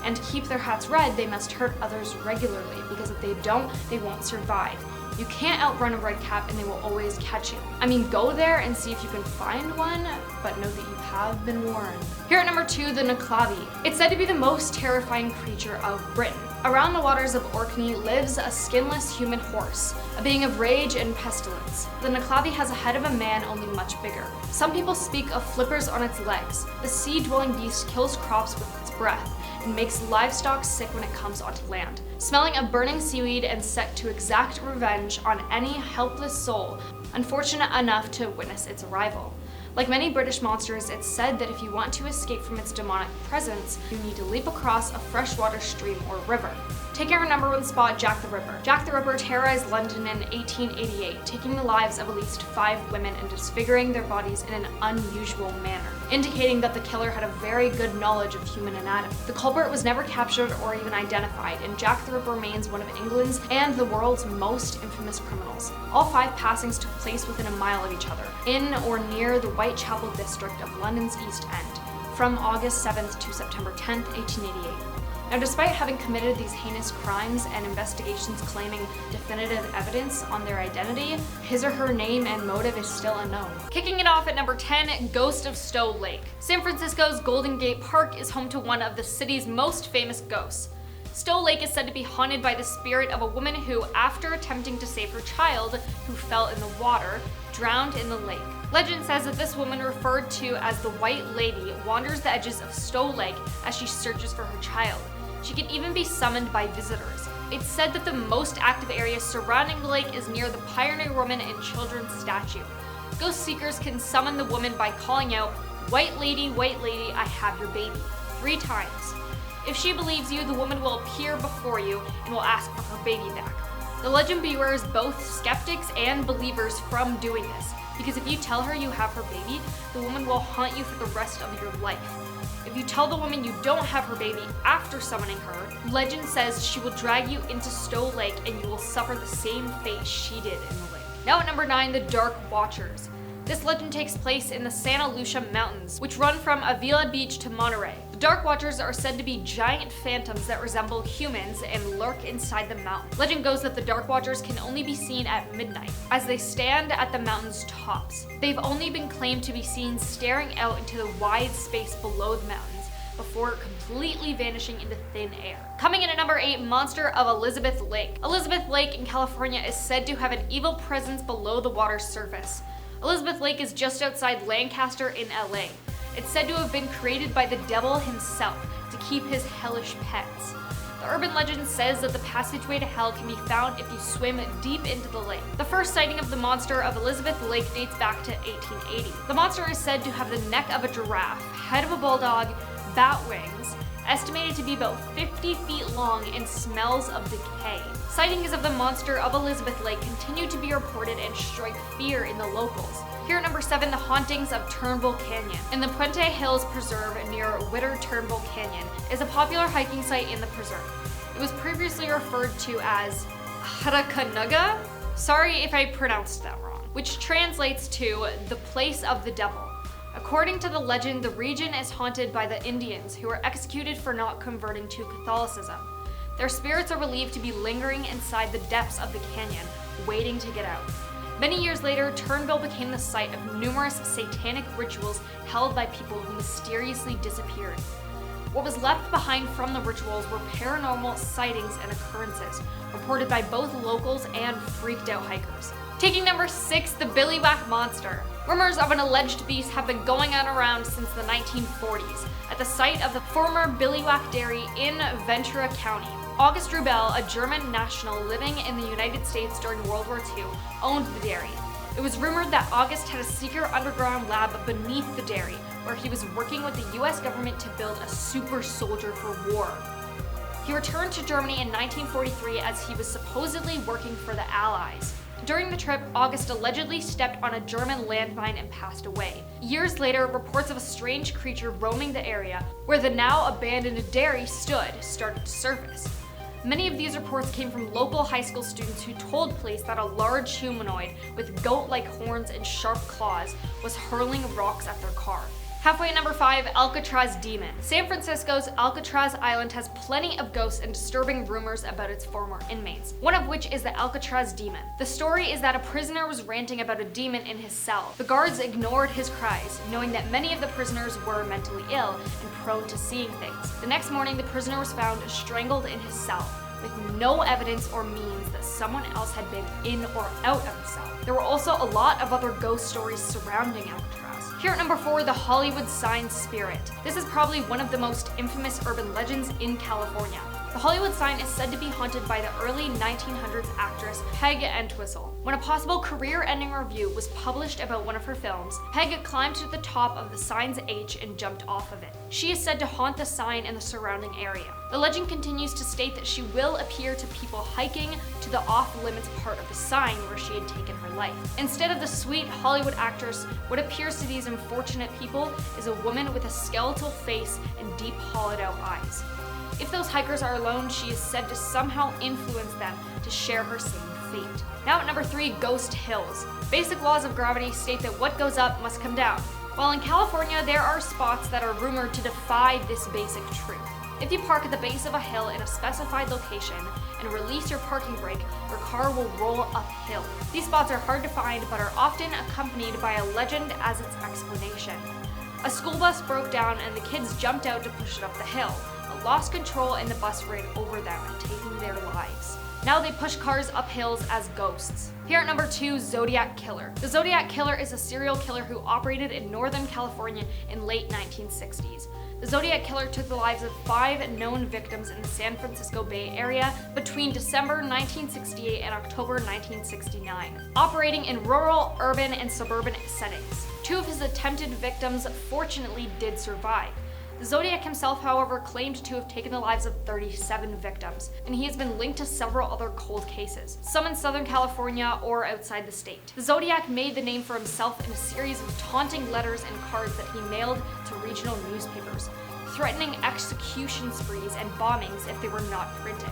And to keep their hats red, they must hurt others regularly, because if they don't, they won't survive. You can't outrun a red cap and they will always catch you. I mean, go there and see if you can find one, but know that you have been warned. Here at number 2, the Nuclavi. It's said to be the most terrifying creature of Britain. Around the waters of Orkney lives a skinless human horse, a being of rage and pestilence. The Nuclavi has a head of a man, only much bigger. Some people speak of flippers on its legs. The sea-dwelling beast kills crops with its breath and makes livestock sick when it comes onto land, smelling of burning seaweed and set to exact revenge on any helpless soul unfortunate enough to witness its arrival. Like many British monsters, it's said that if you want to escape from its demonic presence, you need to leap across a freshwater stream or river. Taking our number 1 spot, Jack the Ripper. Jack the Ripper terrorized London in 1888, taking the lives of at least 5 women and disfiguring their bodies in an unusual manner, indicating that the killer had a very good knowledge of human anatomy. The culprit was never captured or even identified, and Jack the Ripper remains one of England's and the world's most infamous criminals. All 5 passings took place within a mile of each other, in or near the Whitechapel district of London's East End, from August 7th to September 10th, 1888. Now, despite having committed these heinous crimes and investigations claiming definitive evidence on their identity, his or her name and motive is still unknown. Kicking it off at number 10, Ghost of Stowe Lake. San Francisco's Golden Gate Park is home to one of the city's most famous ghosts. Stowe Lake is said to be haunted by the spirit of a woman who, after attempting to save her child, who fell in the water, drowned in the lake. Legend says that this woman, referred to as the White Lady, wanders the edges of Stowe Lake as she searches for her child. She can even be summoned by visitors. It's said that the most active area surrounding the lake is near the Pioneer Woman and Children's statue. Ghost seekers can summon the woman by calling out, White Lady, I have your baby," 3 times. If she believes you, the woman will appear before you and will ask for her baby back. The legend bewars both skeptics and believers from doing this, because if you tell her you have her baby, the woman will haunt you for the rest of your life. If you tell the woman you don't have her baby after summoning her, legend says she will drag you into Stowe Lake and you will suffer the same fate she did in the lake. Now at number 9, the Dark Watchers. This legend takes place in the Santa Lucia Mountains, which run from Avila Beach to Monterey. The Dark Watchers are said to be giant phantoms that resemble humans and lurk inside the mountain. Legend goes that the Dark Watchers can only be seen at midnight, as they stand at the mountain's tops. They've only been claimed to be seen staring out into the wide space below the mountains, before completely vanishing into thin air. Coming in at number 8, Monster of Elizabeth Lake. Elizabeth Lake in California is said to have an evil presence below the water's surface. Elizabeth Lake is just outside Lancaster in LA. It's said to have been created by the devil himself to keep his hellish pets. The urban legend says that the passageway to hell can be found if you swim deep into the lake. The first sighting of the monster of Elizabeth Lake dates back to 1880. The monster is said to have the neck of a giraffe, head of a bulldog, bat wings, estimated to be about 50 feet long, and smells of decay. Sightings of the monster of Elizabeth Lake continue to be reported and strike fear in the locals. Here at number 7, the hauntings of Turnbull Canyon. In the Puente Hills Preserve near Witter Turnbull Canyon is a popular hiking site in the preserve. It was previously referred to as Harakanuga, sorry if I pronounced that wrong, which translates to the place of the devil. According to the legend, the region is haunted by the Indians who were executed for not converting to Catholicism. Their spirits are believed to be lingering inside the depths of the canyon, waiting to get out. Many years later, Turnbull became the site of numerous satanic rituals held by people who mysteriously disappeared. What was left behind from the rituals were paranormal sightings and occurrences, reported by both locals and freaked out hikers. Taking number 6, the Billywhack Monster. Rumors of an alleged beast have been going on around since the 1940s at the site of the former Billywhack Dairy in Ventura County. August Rubel, a German national living in the United States during World War II, owned the dairy. It was rumored that August had a secret underground lab beneath the dairy, where he was working with the US government to build a super soldier for war. He returned to Germany in 1943 as he was supposedly working for the Allies. During the trip, August allegedly stepped on a German landmine and passed away. Years later, reports of a strange creature roaming the area where the now abandoned dairy stood started to surface. Many of these reports came from local high school students who told police that a large humanoid with goat-like horns and sharp claws was hurling rocks at their car. Halfway at number 5, Alcatraz Demon. San Francisco's Alcatraz Island has plenty of ghosts and disturbing rumors about its former inmates, one of which is the Alcatraz Demon. The story is that a prisoner was ranting about a demon in his cell. The guards ignored his cries, knowing that many of the prisoners were mentally ill and prone to seeing things. The next morning, the prisoner was found strangled in his cell, with no evidence or means that someone else had been in or out of the cell. There were also a lot of other ghost stories surrounding Alcatraz. Here at number 4, the Hollywood sign spirit. This is probably one of the most infamous urban legends in California. The Hollywood sign is said to be haunted by the early 1900s actress Peg Entwistle. When a possible career-ending review was published about one of her films, Peg climbed to the top of the sign's H and jumped off of it. She is said to haunt the sign and the surrounding area. The legend continues to state that she will appear to people hiking to the off-limits part of the sign where she had taken her life. Instead of the sweet Hollywood actress, what appears to these unfortunate people is a woman with a skeletal face and deep hollowed-out eyes. If those hikers are alone, she is said to somehow influence them to share her same fate. Now at number 3, Ghost Hills. Basic laws of gravity state that what goes up must come down. While in California, there are spots that are rumored to defy this basic truth. If you park at the base of a hill in a specified location and release your parking brake, your car will roll uphill. These spots are hard to find but are often accompanied by a legend as its explanation. A school bus broke down and the kids jumped out to push it up the hill, but lost control and the bus ran over them, taking their lives. Now they push cars up hills as ghosts. Here at number 2, Zodiac Killer. The Zodiac Killer is a serial killer who operated in Northern California in late 1960s. The Zodiac Killer took the lives of 5 known victims in the San Francisco Bay Area between December 1968 and October 1969, operating in rural, urban, and suburban settings. 2 of his attempted victims fortunately did survive. The Zodiac himself, however, claimed to have taken the lives of 37 victims, and he has been linked to several other cold cases, some in Southern California or outside the state. The Zodiac made the name for himself in a series of taunting letters and cards that he mailed to regional newspapers, threatening execution sprees and bombings if they were not printed.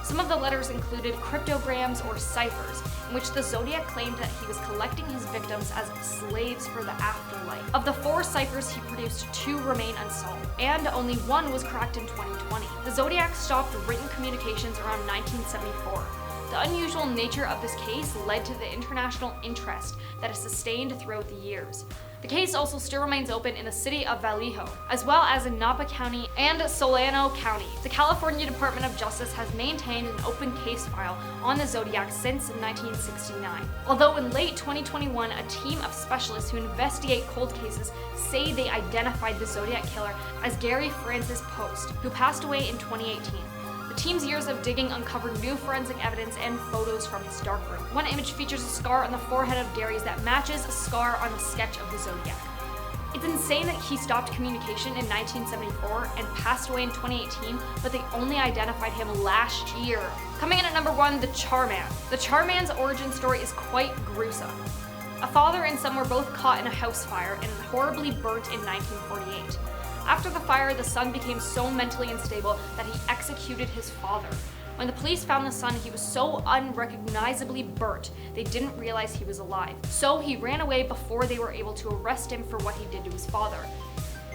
Some of the letters included cryptograms or ciphers, in which the Zodiac claimed that he was collecting his victims as slaves for the afterlife. Of the 4 ciphers he produced, 2 remain unsolved, and only 1 was cracked in 2020. The Zodiac stopped written communications around 1974. The unusual nature of this case led to the international interest that has sustained throughout the years. The case also still remains open in the city of Vallejo, as well as in Napa County and Solano County. The California Department of Justice has maintained an open case file on the Zodiac since 1969. Although in late 2021, a team of specialists who investigate cold cases say they identified the Zodiac Killer as Gary Francis Post, who passed away in 2018. The team's years of digging uncovered new forensic evidence and photos from his darkroom. One image features a scar on the forehead of Gary's that matches a scar on the sketch of the Zodiac. It's insane that he stopped communication in 1974 and passed away in 2018, but they only identified him last year. Coming in at number 1, the Charman. The Charman's origin story is quite gruesome. A father and son were both caught in a house fire and horribly burnt in 1948. After the fire, the son became so mentally unstable that he executed his father. When the police found the son, he was so unrecognizably burnt, they didn't realize he was alive. So he ran away before they were able to arrest him for what he did to his father.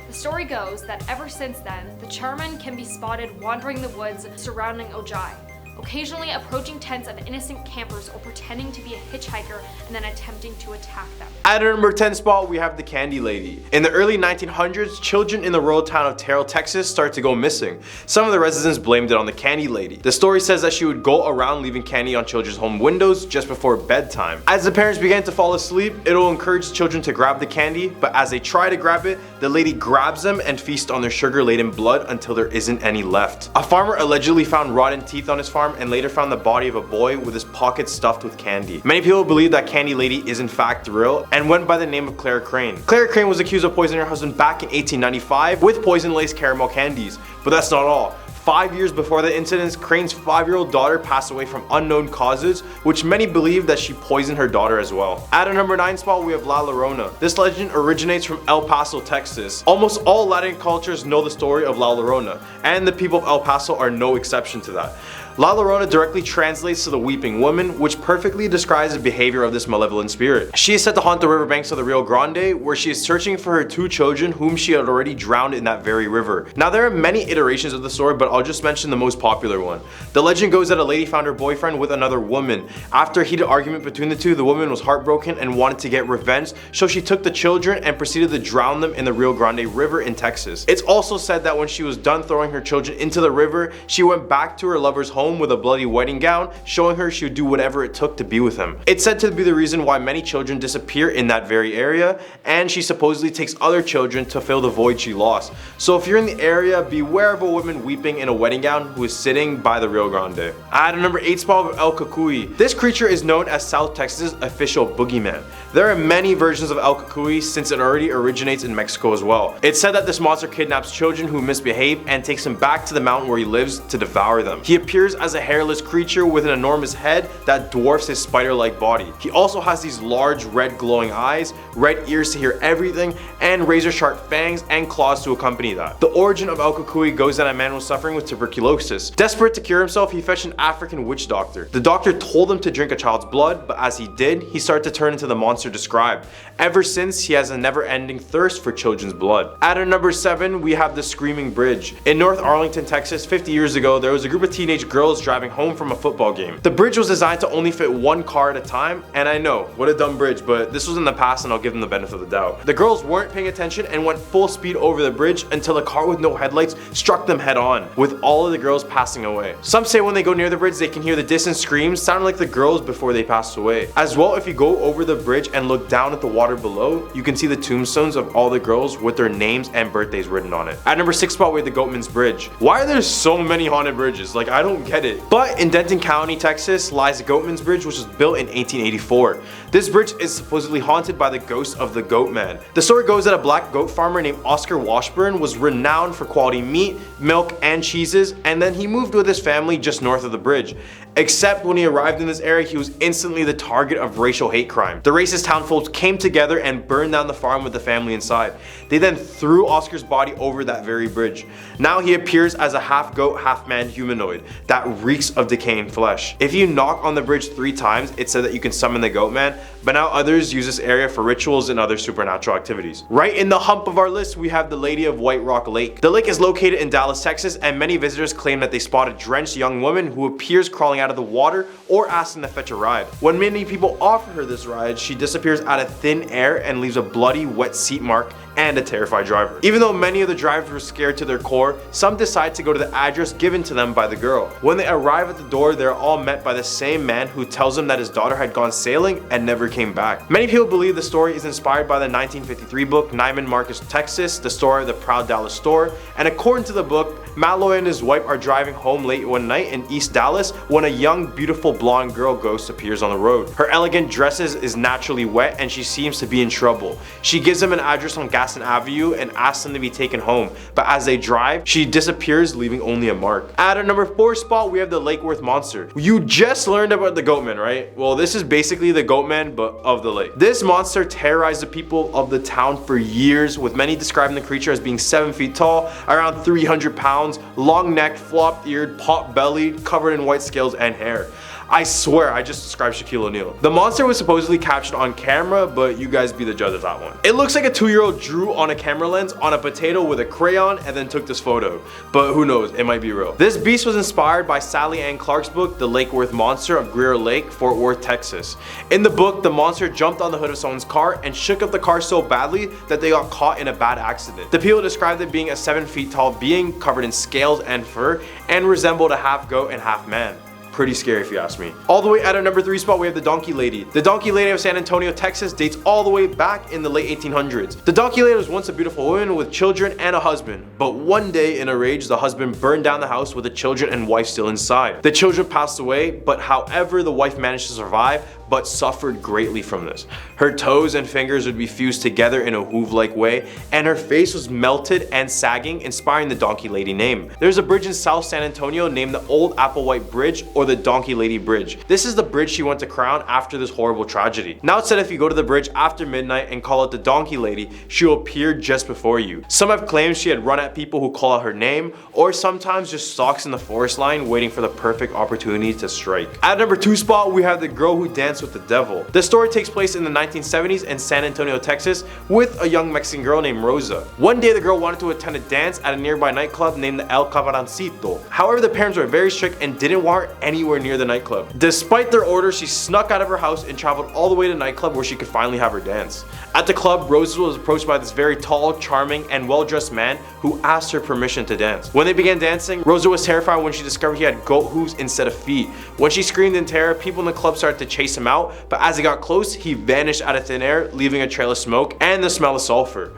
The story goes that ever since then, the Charman can be spotted wandering the woods surrounding Ojai, occasionally approaching tents of innocent campers or pretending to be a hitchhiker and then attempting to attack them. At our number 10 spot, we have the Candy Lady. In the early 1900s, children in the rural town of Terrell, Texas started to go missing. Some of the residents blamed it on the Candy Lady. The story says that she would go around leaving candy on children's home windows just before bedtime. As the parents began to fall asleep, it'll encourage children to grab the candy, but as they try to grab it, the lady grabs them and feasts on their sugar-laden blood until there isn't any left. A farmer allegedly found rotten teeth on his farm and later found the body of a boy with his pockets stuffed with candy. Many people believe that Candy Lady is in fact real and went by the name of Clara Crane. Clara Crane was accused of poisoning her husband back in 1895 with poison-laced caramel candies. But that's not all. 5 years before the incidents, Crane's 5-year-old daughter passed away from unknown causes, which many believe that she poisoned her daughter as well. At a number 9 spot, we have La Llorona. This legend originates from El Paso, Texas. Almost all Latin cultures know the story of La Llorona, and the people of El Paso are no exception to that. La Llorona directly translates to the weeping woman, which perfectly describes the behavior of this malevolent spirit. She is said to haunt the riverbanks of the Rio Grande, where she is searching for her 2 children whom she had already drowned in that very river. Now there are many iterations of the story, but I'll just mention the most popular one. The legend goes that a lady found her boyfriend with another woman. After a heated argument between the two, the woman was heartbroken and wanted to get revenge, so she took the children and proceeded to drown them in the Rio Grande River in Texas. It's also said that when she was done throwing her children into the river, she went back to her lover's home with a bloody wedding gown, showing her she would do whatever it took to be with him. It's said to be the reason why many children disappear in that very area, and she supposedly takes other children to fill the void she lost. So if you're in the area, beware of a woman weeping in a wedding gown who is sitting by the Rio Grande. At a number 8 spot, El Cucuy. This creature is known as South Texas' official boogeyman. There are many versions of El Cucuy since it already originates in Mexico as well. It's said that this monster kidnaps children who misbehave and takes them back to the mountain where he lives to devour them. He appears as a hairless creature with an enormous head that dwarfs his spider-like body. He also has these large red glowing eyes, red ears to hear everything, and razor sharp fangs and claws to accompany that. The origin of El Cucuy goes that a man was suffering with tuberculosis. Desperate to cure himself, he fetched an African witch doctor. The doctor told him to drink a child's blood, but as he did, he started to turn into the monster described. Ever since, he has a never-ending thirst for children's blood. At a number 7, we have the Screaming Bridge. In North Arlington, Texas, 50 years ago, there was a group of teenage girls driving home from a football game. The bridge was designed to only fit 1 car at a time, and I know, what a dumb bridge, but this was in the past and I'll give them the benefit of the doubt. The girls weren't paying attention and went full speed over the bridge until a car with no headlights struck them head on, with all of the girls passing away. Some say when they go near the bridge, they can hear the distant screams sounding like the girls before they passed away. As well, if you go over the bridge and look down at the water below, you can see the tombstones of all the girls with their names and birthdays written on it. At number 6 spot, we have the Goatman's Bridge. Why are there so many haunted bridges? Like, I don't get it. But in Denton County, Texas, lies the Goatman's Bridge, which was built in 1884. This bridge is supposedly haunted by the ghost of the Goatman. The story goes that a black goat farmer named Oscar Washburn was renowned for quality meat, milk, and cheeses, and then he moved with his family just north of the bridge. Except when he arrived in this area, he was instantly the target of racial hate crime. The racist townfolk came together and burned down the farm with the family inside. They then threw Oscar's body over that very bridge. Now he appears as a half goat, half man humanoid that reeks of decaying flesh. If you knock on the bridge 3 times, it said that you can summon the Goatman, but now others use this area for rituals and other supernatural activities. Right in the hump of our list, we have the Lady of White Rock Lake. The lake is located in Dallas, Texas, and many visitors claim that they spot a drenched young woman who appears crawling out of the water or asking to fetch a ride. When many people offer her this ride, she disappears out of thin air and leaves a bloody wet seat mark and a terrified driver. Even though many of the drivers were scared to their core, some decide to go to the address given to them by the girl. When they arrive at the door, they're all met by the same man who tells them that his daughter had gone sailing and never came back. Many people believe the story is inspired by the 1953 book Neiman Marcus, Texas, the story of the Proud Dallas Store, and according to the book, Malloy and his wife are driving home late one night in East Dallas when a young, beautiful blonde girl ghost appears on the road. Her elegant dresses is naturally wet and she seems to be in trouble. She gives them an address on Gaston Avenue and asks them to be taken home, but as they drive, she disappears, leaving only a mark. At a number 4 spot, we have the Lake Worth Monster. You just learned about the Goatman, right? Well, this is basically the Goatman, but of the lake. This monster terrorized the people of the town for years, with many describing the creature as being 7 feet tall, around 300 pounds, long-necked, flop-eared, pot-bellied, covered in white scales and hair. I swear I just described Shaquille O'Neal. The monster was supposedly captured on camera, but you guys be the judge of that one. It looks like a 2-year-old drew on a camera lens on a potato with a crayon and then took this photo. But who knows, it might be real. This beast was inspired by Sally Ann Clark's book, The Lake Worth Monster of Greer Lake, Fort Worth, Texas. In the book, the monster jumped on the hood of someone's car and shook up the car so badly that they got caught in a bad accident. The people described it being a 7 feet tall being covered in scales and fur and resembled a half goat and half man. Pretty scary if you ask me. All the way at our number 3 spot, we have the Donkey Lady. The Donkey Lady of San Antonio, Texas dates all the way back in the late 1800s. The Donkey Lady was once a beautiful woman with children and a husband, but one day in a rage, the husband burned down the house with the children and wife still inside. The children passed away, but however the wife managed to survive, but suffered greatly from this. Her toes and fingers would be fused together in a hoof-like way, and her face was melted and sagging, inspiring the Donkey Lady name. There's a bridge in South San Antonio named the Old Applewhite Bridge, or the Donkey Lady Bridge. This is the bridge she went to crown after this horrible tragedy. Now it's said if you go to the bridge after midnight and call out the Donkey Lady, she will appear just before you. Some have claimed she had run at people who call out her name, or sometimes just stalks in the forest line waiting for the perfect opportunity to strike. At number 2 spot, we have the girl who danced with the devil. The story takes place in the 1970s in San Antonio, Texas, with a young Mexican girl named Rosa. One day the girl wanted to attend a dance at a nearby nightclub named the El Cabroncito. However, the parents were very strict and didn't want her anywhere near the nightclub. Despite their orders, she snuck out of her house and traveled all the way to the nightclub where she could finally have her dance. At the club, Rosa was approached by this very tall, charming, and well-dressed man who asked her permission to dance. When they began dancing, Rosa was terrified when she discovered he had goat hooves instead of feet. When she screamed in terror, people in the club started to chase him out, but as he got close, he vanished out of thin air, leaving a trail of smoke and the smell of sulfur.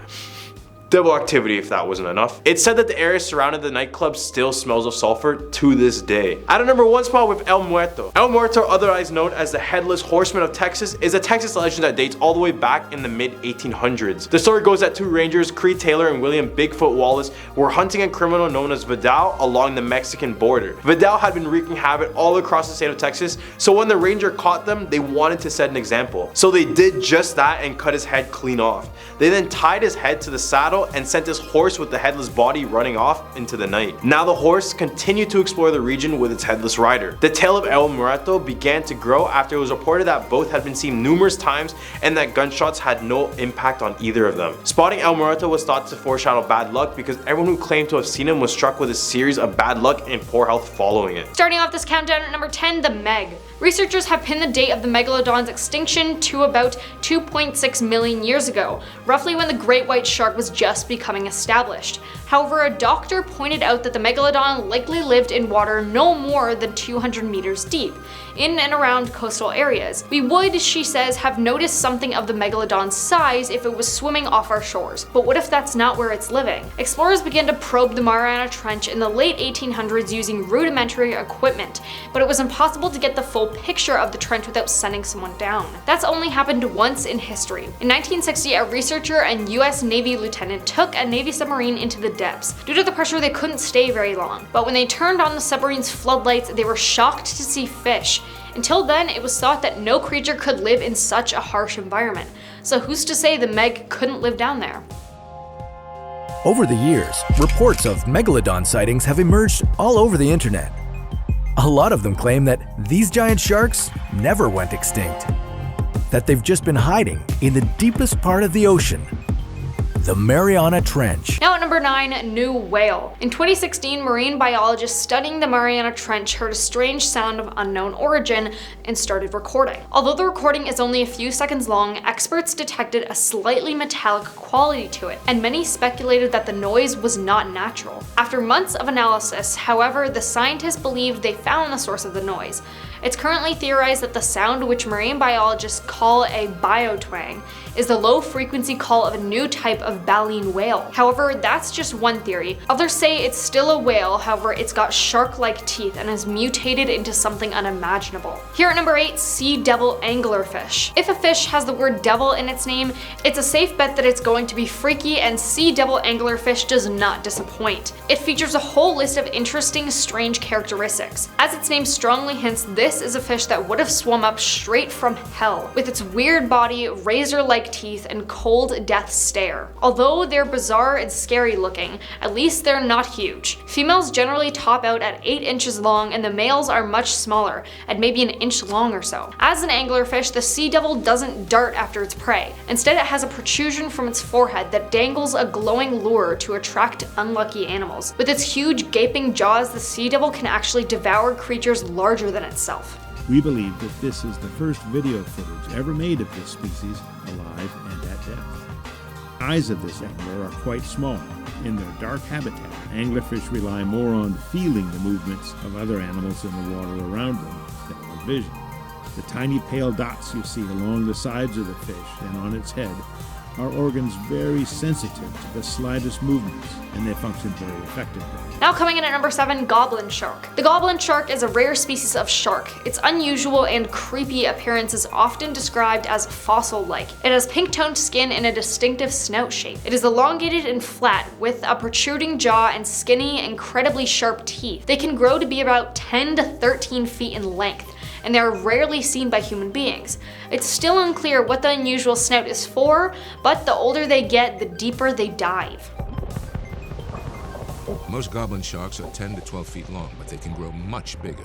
Double activity if that wasn't enough. It's said that the area surrounding the nightclub still smells of sulfur to this day. At a number 1 spot with El Muerto. El Muerto, otherwise known as the Headless Horseman of Texas, is a Texas legend that dates all the way back in the mid-1800s. The story goes that 2 rangers, Creed Taylor and William Bigfoot Wallace, were hunting a criminal known as Vidal along the Mexican border. Vidal had been wreaking havoc all across the state of Texas, so when the ranger caught them, they wanted to set an example. So they did just that and cut his head clean off. They then tied his head to the saddle and sent his horse with the headless body running off into the night. Now the horse continued to explore the region with its headless rider. The tale of El Muerto began to grow after it was reported that both had been seen numerous times and that gunshots had no impact on either of them. Spotting El Muerto was thought to foreshadow bad luck because everyone who claimed to have seen him was struck with a series of bad luck and poor health following it. Starting off this countdown at number 10, the Meg. Researchers have pinned the date of the megalodon's extinction to about 2.6 million years ago, roughly when the great white shark was just becoming established. However, a doctor pointed out that the megalodon likely lived in water no more than 200 meters deep, in and around coastal areas. We would, she says, have noticed something of the megalodon's size if it was swimming off our shores, but what if that's not where it's living? Explorers began to probe the Mariana Trench in the late 1800s using rudimentary equipment, but it was impossible to get the full picture of the trench without sending someone down. That's only happened once in history. In 1960, a researcher and US Navy lieutenant took a Navy submarine into the depths. Due to the pressure, they couldn't stay very long, but when they turned on the submarine's floodlights, they were shocked to see fish. Until then, it was thought that no creature could live in such a harsh environment. So who's to say the Meg couldn't live down there? Over the years, reports of megalodon sightings have emerged all over the internet. A lot of them claim that these giant sharks never went extinct, that they've just been hiding in the deepest part of the ocean, the Mariana Trench. Now at number 9, new whale. In 2016, marine biologists studying the Mariana Trench heard a strange sound of unknown origin and started recording. Although the recording is only a few seconds long, experts detected a slightly metallic quality to it, and many speculated that the noise was not natural. After months of analysis, however, the scientists believed they found the source of the noise. It's currently theorized that the sound, which marine biologists call a biotwang, is the low-frequency call of a new type of baleen whale. However, that's just one theory. Others say it's still a whale, however it's got shark-like teeth and has mutated into something unimaginable. Here at number 8, sea devil anglerfish. If a fish has the word devil in its name, it's a safe bet that it's going to be freaky, and sea devil anglerfish does not disappoint. It features a whole list of interesting, strange characteristics. As its name strongly hints, this is a fish that would have swum up straight from hell, with its weird body, razor-like teeth, and cold death stare. Although they're bizarre and scary looking, at least they're not huge. Females generally top out at 8 inches long, and the males are much smaller, at maybe an inch long or so. As an anglerfish, the sea devil doesn't dart after its prey. Instead, it has a protrusion from its forehead that dangles a glowing lure to attract unlucky animals. With its huge gaping jaws, the sea devil can actually devour creatures larger than itself. We believe that this is the first video footage ever made of this species alive and at depth. Eyes of this angler are quite small. In their dark habitat, anglerfish rely more on feeling the movements of other animals in the water around them than on vision. The tiny pale dots you see along the sides of the fish and on its head are organs very sensitive to the slightest movements, and they function very effectively. Now coming in at number 7, goblin shark. The goblin shark is a rare species of shark. Its unusual and creepy appearance is often described as fossil-like. It has pink-toned skin and a distinctive snout shape. It is elongated and flat, with a protruding jaw and skinny, incredibly sharp teeth. They can grow to be about 10 to 13 feet in length, and they are rarely seen by human beings. It's still unclear what the unusual snout is for, but the older they get, the deeper they dive. Most goblin sharks are 10 to 12 feet long, but they can grow much bigger.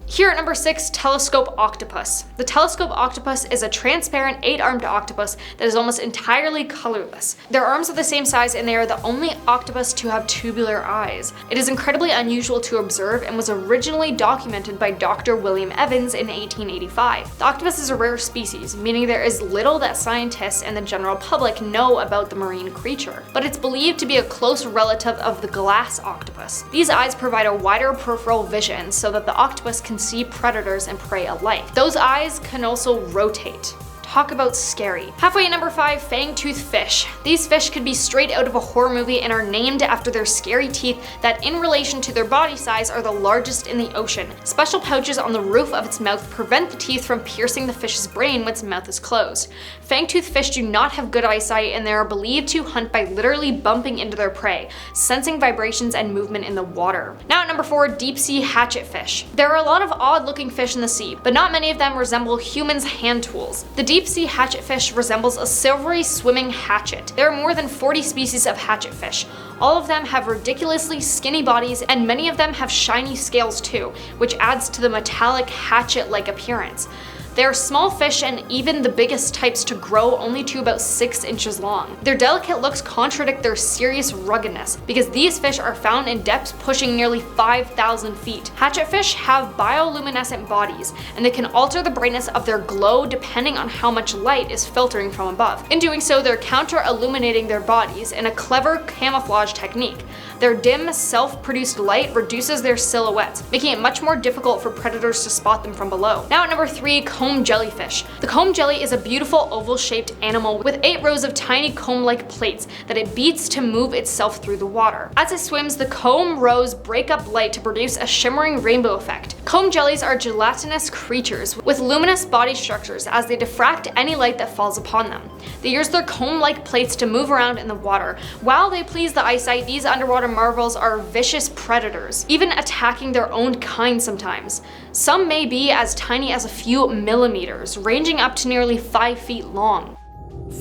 Here at number 6, telescope octopus. The telescope octopus is a transparent 8-armed octopus that is almost entirely colorless. Their arms are the same size and they are the only octopus to have tubular eyes. It is incredibly unusual to observe and was originally documented by Dr. William Evans in 1885. The octopus is a rare species, meaning there is little that scientists and the general public know about the marine creature, but it's believed to be a close relative of the glass octopus. These eyes provide a wider peripheral vision so that the octopus can see predators and prey alike. Those eyes can also rotate. Talk about scary. Halfway at number 5, fang-toothed fish. These fish could be straight out of a horror movie and are named after their scary teeth that, in relation to their body size, are the largest in the ocean. Special pouches on the roof of its mouth prevent the teeth from piercing the fish's brain when its mouth is closed. Fang-toothed fish do not have good eyesight and they are believed to hunt by literally bumping into their prey, sensing vibrations and movement in the water. Now at number 4, deep-sea hatchetfish. There are a lot of odd-looking fish in the sea, but not many of them resemble humans' hand tools. The deep-sea hatchetfish resembles a silvery swimming hatchet. There are more than 40 species of hatchetfish. All of them have ridiculously skinny bodies and many of them have shiny scales too, which adds to the metallic hatchet-like appearance. They are small fish and even the biggest types to grow only to about 6 inches long. Their delicate looks contradict their serious ruggedness because these fish are found in depths pushing nearly 5,000 feet. Hatchetfish have bioluminescent bodies and they can alter the brightness of their glow depending on how much light is filtering from above. In doing so, they're counter-illuminating their bodies in a clever camouflage technique. Their dim, self-produced light reduces their silhouettes, making it much more difficult for predators to spot them from below. Now at number 3, comb jellyfish. The comb jelly is a beautiful oval-shaped animal with 8 rows of tiny comb-like plates that it beats to move itself through the water. As it swims, the comb rows break up light to produce a shimmering rainbow effect. Comb jellies are gelatinous creatures with luminous body structures as they diffract any light that falls upon them. They use their comb-like plates to move around in the water. While they please the eyesight, these underwater marvels are vicious predators, even attacking their own kind sometimes. Some may be as tiny as a few millimeters, ranging up to nearly 5 feet long.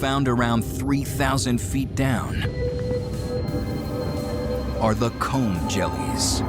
Found around 3,000 feet down are the comb jellies.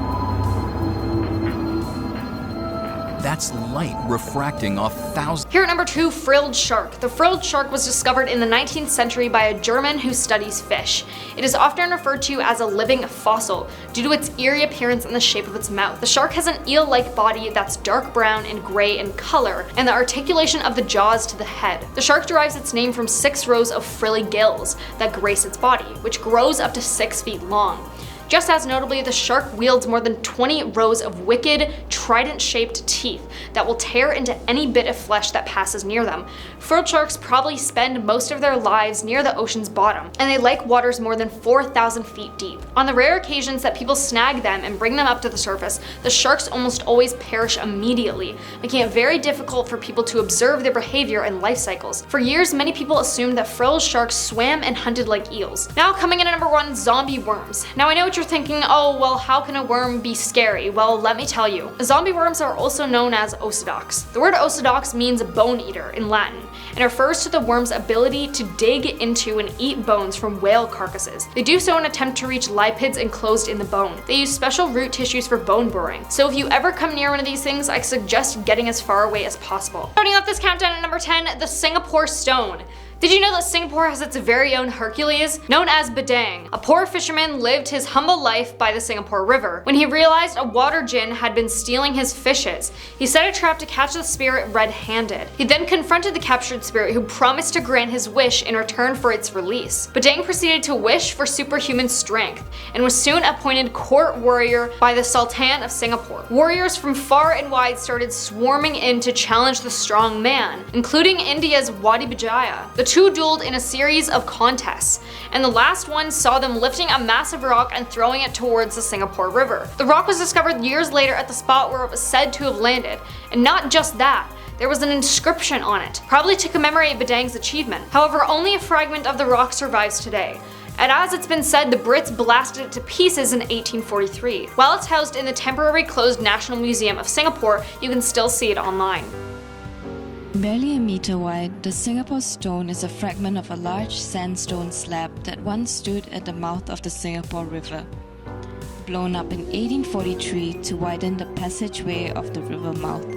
That's light refracting off thousands. Here at number 2, frilled shark. The frilled shark was discovered in the 19th century by a German who studies fish. It is often referred to as a living fossil due to its eerie appearance and the shape of its mouth. The shark has an eel-like body that's dark brown and gray in color, and the articulation of the jaws to the head. The shark derives its name from 6 rows of frilly gills that grace its body, which grows up to 6 feet long. Just as notably, the shark wields more than 20 rows of wicked, trident-shaped teeth that will tear into any bit of flesh that passes near them. Frilled sharks probably spend most of their lives near the ocean's bottom, and they like waters more than 4,000 feet deep. On the rare occasions that people snag them and bring them up to the surface, the sharks almost always perish immediately, making it very difficult for people to observe their behavior and life cycles. For years, many people assumed that frilled sharks swam and hunted like eels. Now coming in at number 1, zombie worms. Now I know what you're thinking, oh well, how can a worm be scary? Well, let me tell you. Zombie worms are also known as osedox. The word osedox means bone eater in Latin and refers to the worm's ability to dig into and eat bones from whale carcasses. They do so in an attempt to reach lipids enclosed in the bone. They use special root tissues for bone burrowing. So if you ever come near one of these things, I suggest getting as far away as possible. Starting off this countdown at number 10, the Singapore stone. Did you know that Singapore has its very own Hercules? Known as Badang, a poor fisherman lived his humble life by the Singapore River. When he realized a water djinn had been stealing his fishes, he set a trap to catch the spirit red-handed. He then confronted the captured spirit, who promised to grant his wish in return for its release. Badang proceeded to wish for superhuman strength and was soon appointed court warrior by the Sultan of Singapore. Warriors from far and wide started swarming in to challenge the strong man, including India's Wadi Bijaya. The two dueled in a series of contests, and the last one saw them lifting a massive rock and throwing it towards the Singapore River. The rock was discovered years later at the spot where it was said to have landed, and not just that, there was an inscription on it, probably to commemorate Badang's achievement. However, only a fragment of the rock survives today, and as it's been said, the Brits blasted it to pieces in 1843. While it's housed in the temporary closed National Museum of Singapore, you can still see it online. Barely a meter wide, the Singapore stone is a fragment of a large sandstone slab that once stood at the mouth of the Singapore River. Blown up in 1843 to widen the passageway of the river mouth,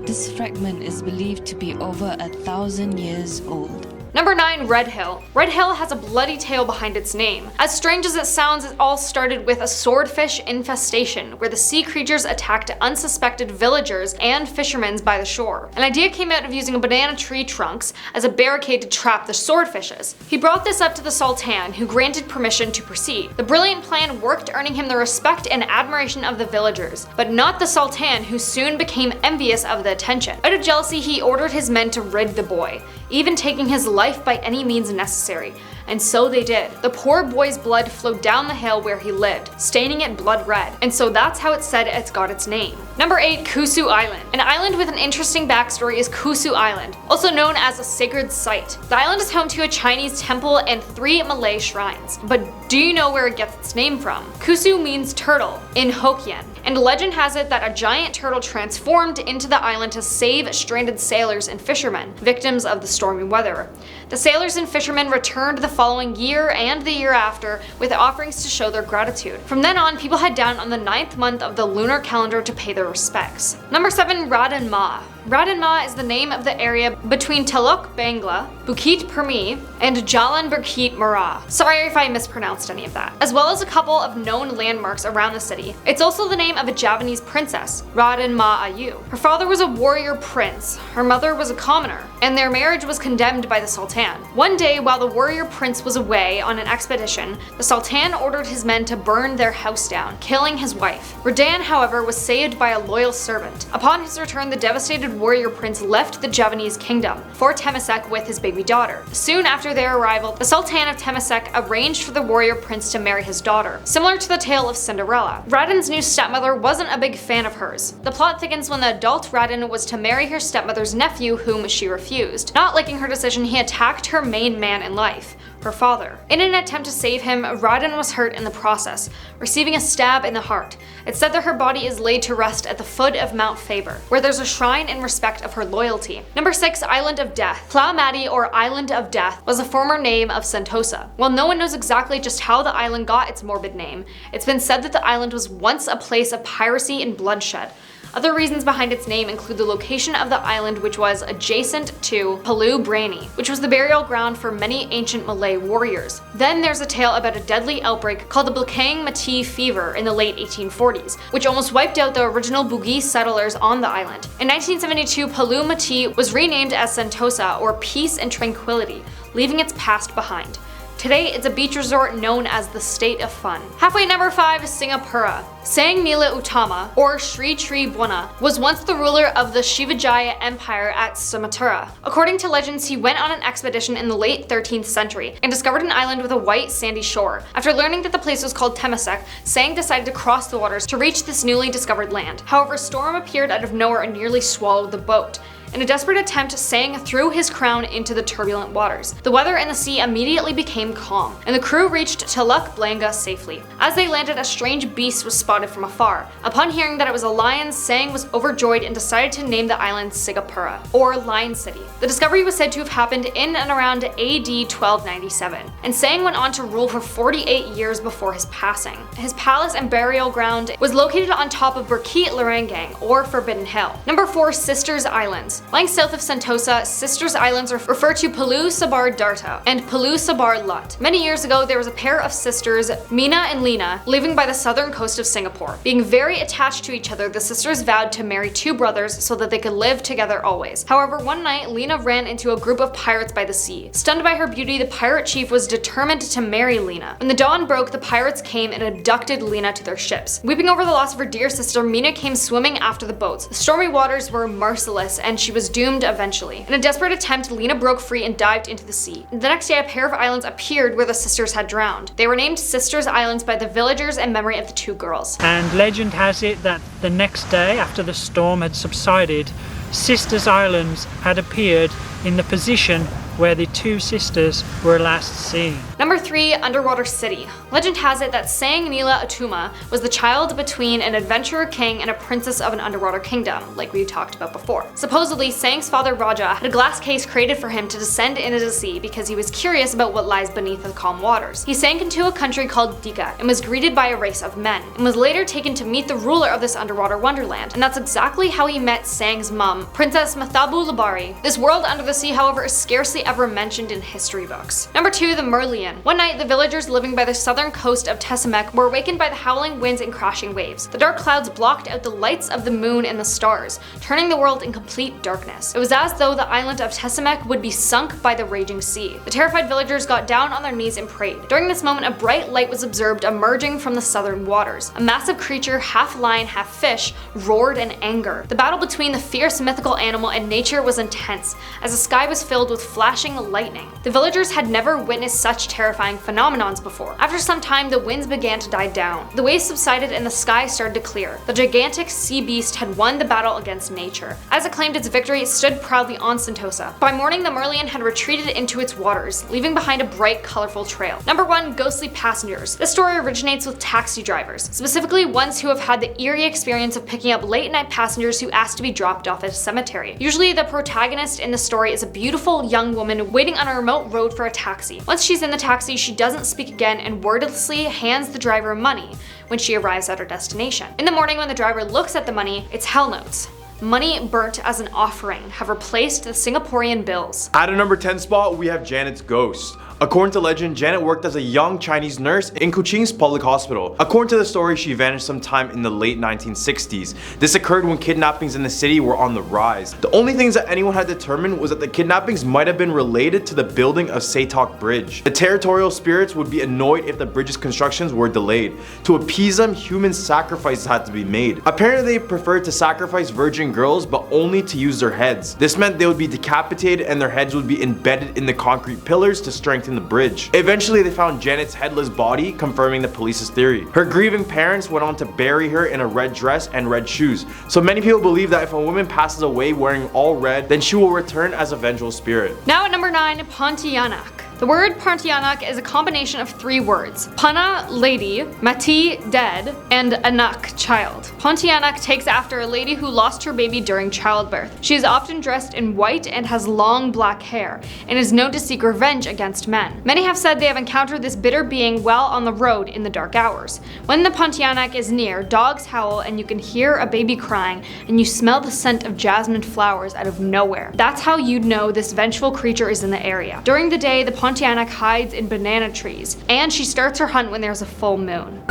this fragment is believed to be over 1,000 years old. Number 9. Red Hill. Red Hill has a bloody tale behind its name. As strange as it sounds, it all started with a swordfish infestation, where the sea creatures attacked unsuspected villagers and fishermen by the shore. An idea came out of using a banana tree trunks as a barricade to trap the swordfishes. He brought this up to the Sultan, who granted permission to proceed. The brilliant plan worked, earning him the respect and admiration of the villagers, but not the Sultan, who soon became envious of the attention. Out of jealousy, he ordered his men to rid the boy, even taking his life by any means necessary, and so they did. The poor boy's blood flowed down the hill where he lived, staining it blood red, and so that's how it's said it's got its name. Number 8. Kusu Island. An island with an interesting backstory is Kusu Island, also known as a sacred site. The island is home to a Chinese temple and 3 Malay shrines, but do you know where it gets its name from? Kusu means turtle in Hokkien, and legend has it that a giant turtle transformed into the island to save stranded sailors and fishermen, victims of the stormy weather. The sailors and fishermen returned the following year and the year after with offerings to show their gratitude. From then on, people head down on the 9th month of the lunar calendar to pay their respects. Number 7. Radin Ma. Radin Ma is the name of the area between Teluk Bangla, Bukit Permi, and Jalan Bukit Merah. Sorry if I mispronounced any of that. As well as a couple of known landmarks around the city. It's also the name of a Javanese princess, Radin Ma Ayu. Her father was a warrior prince, her mother was a commoner, and their marriage was condemned by the Sultan. One day, while the warrior prince was away on an expedition, the Sultan ordered his men to burn their house down, killing his wife. Radin, however, was saved by a loyal servant. Upon his return, the devastated warrior prince left the Javanese kingdom for Temasek with his baby daughter. Soon after their arrival, the Sultan of Temasek arranged for the warrior prince to marry his daughter. Similar to the tale of Cinderella, Radin's new stepmother wasn't a big fan of hers. The plot thickens when the adult Radin was to marry her stepmother's nephew, whom she refused. Not liking her decision, he attacked her main man in life, her father. In an attempt to save him, Radin was hurt in the process, receiving a stab in the heart. It's said that her body is laid to rest at the foot of Mount Faber, where there's a shrine in respect of her loyalty. Number 6. Island of Death. Plau Mati, or Island of Death, was a former name of Sentosa. While no one knows exactly just how the island got its morbid name, it's been said that the island was once a place of piracy and bloodshed. Other reasons behind its name include the location of the island, which was adjacent to Pulau Brani, which was the burial ground for many ancient Malay warriors. Then there's a tale about a deadly outbreak called the Belakang Mati fever in the late 1840s, which almost wiped out the original Bugis settlers on the island. In 1972, Pulau Mati was renamed as Sentosa, or Peace and Tranquility, leaving its past behind. Today, it's a beach resort known as the State of Fun. Halfway number 5 is Singapura. Sang Nila Utama, or Sri Tribhuwana, was once the ruler of the Shivajaya Empire at Sumatra. According to legends, he went on an expedition in the late 13th century and discovered an island with a white sandy shore. After learning that the place was called Temasek, Sang decided to cross the waters to reach this newly discovered land. However, a storm appeared out of nowhere and nearly swallowed the boat. In a desperate attempt, Sang threw his crown into the turbulent waters. The weather and the sea immediately became calm, and the crew reached Teluk Bangla safely. As they landed, a strange beast was spotted from afar. Upon hearing that it was a lion, Sang was overjoyed and decided to name the island Sigapura, or Lion City. The discovery was said to have happened in and around AD 1297, and Sang went on to rule for 48 years before his passing. His palace and burial ground was located on top of Bukit Larangang, or Forbidden Hill. Number 4. Sisters Islands. Islands. Lying south of Sentosa, Sisters Islands refer to Palu Sabar Darta and Palu Sabar Lut. Many years ago, there was a pair of sisters, Mina and Lena, living by the southern coast of Singapore. Being very attached to each other, the sisters vowed to marry two brothers so that they could live together always. However, one night, Lena ran into a group of pirates by the sea. Stunned by her beauty, the pirate chief was determined to marry Lena. When the dawn broke, the pirates came and abducted Lena to their ships. Weeping over the loss of her dear sister, Mina came swimming after the boats. The stormy waters were merciless, and she was doomed eventually. In a desperate attempt, Lena broke free and dived into the sea. The next day, a pair of islands appeared where the sisters had drowned. They were named Sisters Islands by the villagers in memory of the two girls. And legend has it that the next day, after the storm had subsided, Sisters Islands had appeared in the position where the two sisters were last seen. Number 3, Underwater City. Legend has it that Sang Nila Utuma was the child between an adventurer king and a princess of an underwater kingdom, like we talked about before. Supposedly, Sang's father Raja had a glass case created for him to descend into the sea because he was curious about what lies beneath the calm waters. He sank into a country called Dika and was greeted by a race of men, and was later taken to meet the ruler of this underwater wonderland. And that's exactly how he met Sang's mum, Princess Mathabu Labari. This world under the sea, however, is scarcely ever mentioned in history books. Number 2, the Merlion. One night, the villagers living by the southern coast of Tesamek were awakened by the howling winds and crashing waves. The dark clouds blocked out the lights of the moon and the stars, turning the world in complete darkness. It was as though the island of Tesamek would be sunk by the raging sea. The terrified villagers got down on their knees and prayed. During this moment, a bright light was observed emerging from the southern waters. A massive creature, half lion, half fish, roared in anger. The battle between the fierce mythical animal and nature was intense, as the sky was filled with flashing lightning. The villagers had never witnessed such terrifying phenomenons before. After some time, the winds began to die down. The waves subsided and the sky started to clear. The gigantic sea beast had won the battle against nature. As it claimed its victory, it stood proudly on Sentosa. By morning, the Merlion had retreated into its waters, leaving behind a bright, colorful trail. Number 1, ghostly passengers. This story originates with taxi drivers, specifically ones who have had the eerie experience of picking up late-night passengers who ask to be dropped off at a cemetery. Usually, the protagonist in the story is a beautiful young woman waiting on a remote road for a taxi. Once she's in the taxi, she doesn't speak again and wordlessly hands the driver money when she arrives at her destination. In the morning, when the driver looks at the money, it's hell notes. Money burnt as an offering have replaced the Singaporean bills. At a number 10 spot, we have Janet's ghost. According to legend, Janet worked as a young Chinese nurse in Kuching's public hospital. According to the story, she vanished sometime in the late 1960s. This occurred when kidnappings in the city were on the rise. The only things that anyone had determined was that the kidnappings might have been related to the building of Satok Bridge. The territorial spirits would be annoyed if the bridge's constructions were delayed. To appease them, human sacrifices had to be made. Apparently, they preferred to sacrifice virgin girls, but only to use their heads. This meant they would be decapitated and their heads would be embedded in the concrete pillars to strengthen the bridge. Eventually, they found Janet's headless body, confirming the police's theory. Her grieving parents went on to bury her in a red dress and red shoes. So many people believe that if a woman passes away wearing all red, then she will return as a vengeful spirit. Now at number 9, Pontianak. The word Pontianak is a combination of 3 words: Pana, lady, Mati, dead, and Anak, child. Pontianak takes after a lady who lost her baby during childbirth. She is often dressed in white and has long black hair, and is known to seek revenge against men. Many have said they have encountered this bitter being while on the road in the dark hours. When the Pontianak is near, dogs howl and you can hear a baby crying, and you smell the scent of jasmine flowers out of nowhere. That's how you'd know this vengeful creature is in the area. During the day, the Pontianak hides in banana trees, and she starts her hunt when there's a full moon.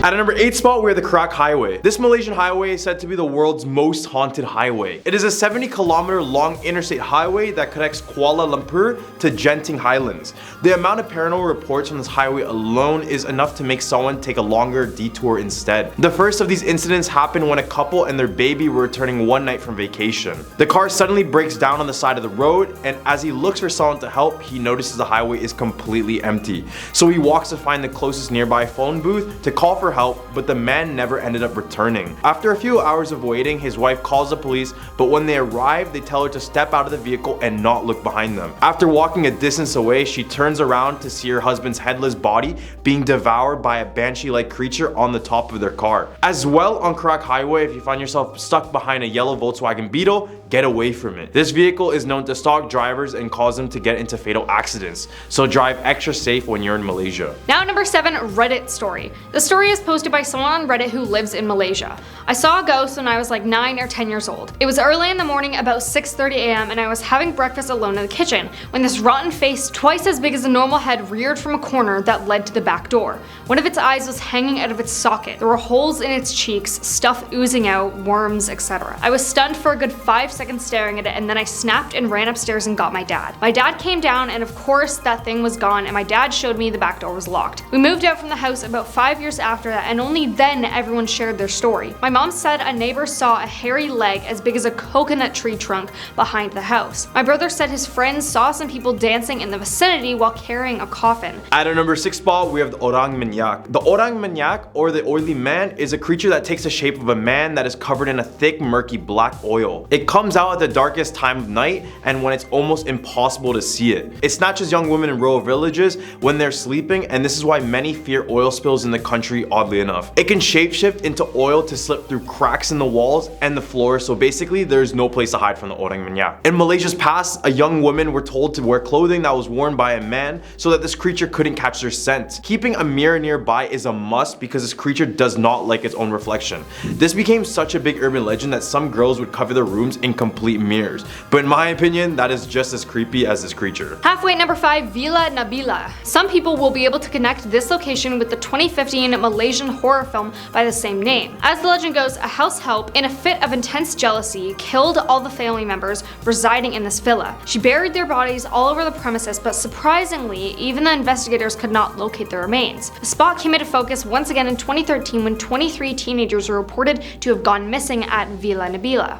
At a number 8 spot, we have the Krak Highway. This Malaysian highway is said to be the world's most haunted highway. It is a 70-kilometer long interstate highway that connects Kuala Lumpur to Genting Highlands. The amount of paranormal reports from this highway alone is enough to make someone take a longer detour instead. The first of these incidents happened when a couple and their baby were returning one night from vacation. The car suddenly breaks down on the side of the road, and as he looks for someone to help, he notices the highway is completely empty. So he walks to find the closest nearby phone booth to call for help, but the man never ended up returning. After a few hours of waiting, his wife calls the police, but when they arrive, they tell her to step out of the vehicle and not look behind them. After walking a distance away, she turns around to see her husband's headless body being devoured by a banshee-like creature on the top of their car. As well, on Krak Highway, if you find yourself stuck behind a yellow Volkswagen Beetle, get away from it. This vehicle is known to stalk drivers and cause them to get into fatal accidents, so drive extra safe when you're in Malaysia. Now number 7, Reddit story. The story is posted by someone on Reddit who lives in Malaysia. I saw a ghost when I was like 9 or 10 years old. It was early in the morning, about 6:30 a.m., and I was having breakfast alone in the kitchen when this rotten face twice as big as a normal head reared from a corner that led to the back door. One of its eyes was hanging out of its socket. There were holes in its cheeks, stuff oozing out, worms, etc. I was stunned for a good 5 seconds staring at it, and then I snapped and ran upstairs and got my dad. My dad came down, and of course that thing was gone, and my dad showed me the back door was locked. We moved out from the house about 5 years after that, and only then everyone shared their story. My mom said a neighbor saw a hairy leg as big as a coconut tree trunk behind the house. My brother said his friends saw some people dancing in the vicinity while carrying a coffin. At our number 6 spot, we have the Orang Minyak. The Orang Minyak, or the oily man, is a creature that takes the shape of a man that is covered in a thick, murky black oil. It comes out at the darkest time of night and when it's almost impossible to see it. It snatches young women in rural villages when they're sleeping, and this is why many fear oil spills in the country, oddly enough. It can shapeshift into oil to slip through cracks in the walls and the floor, so basically there's no place to hide from the Orang Minyak. In Malaysia's past, a young woman were told to wear clothing that was worn by a man so that this creature couldn't catch their scent. Keeping a mirror nearby is a must because this creature does not like its own reflection. This became such a big urban legend that some girls would cover their rooms in complete mirrors, but in my opinion, that is just as creepy as this creature. Halfway at number 5, Villa Nabila. Some people will be able to connect this location with the 2015 Malaysian horror film by the same name. As the legend goes, a house help, in a fit of intense jealousy, killed all the family members residing in this villa. She buried their bodies all over the premises, but surprisingly, even the investigators could not locate the remains. The spot came into focus once again in 2013 when 23 teenagers were reported to have gone missing at Villa Nabila.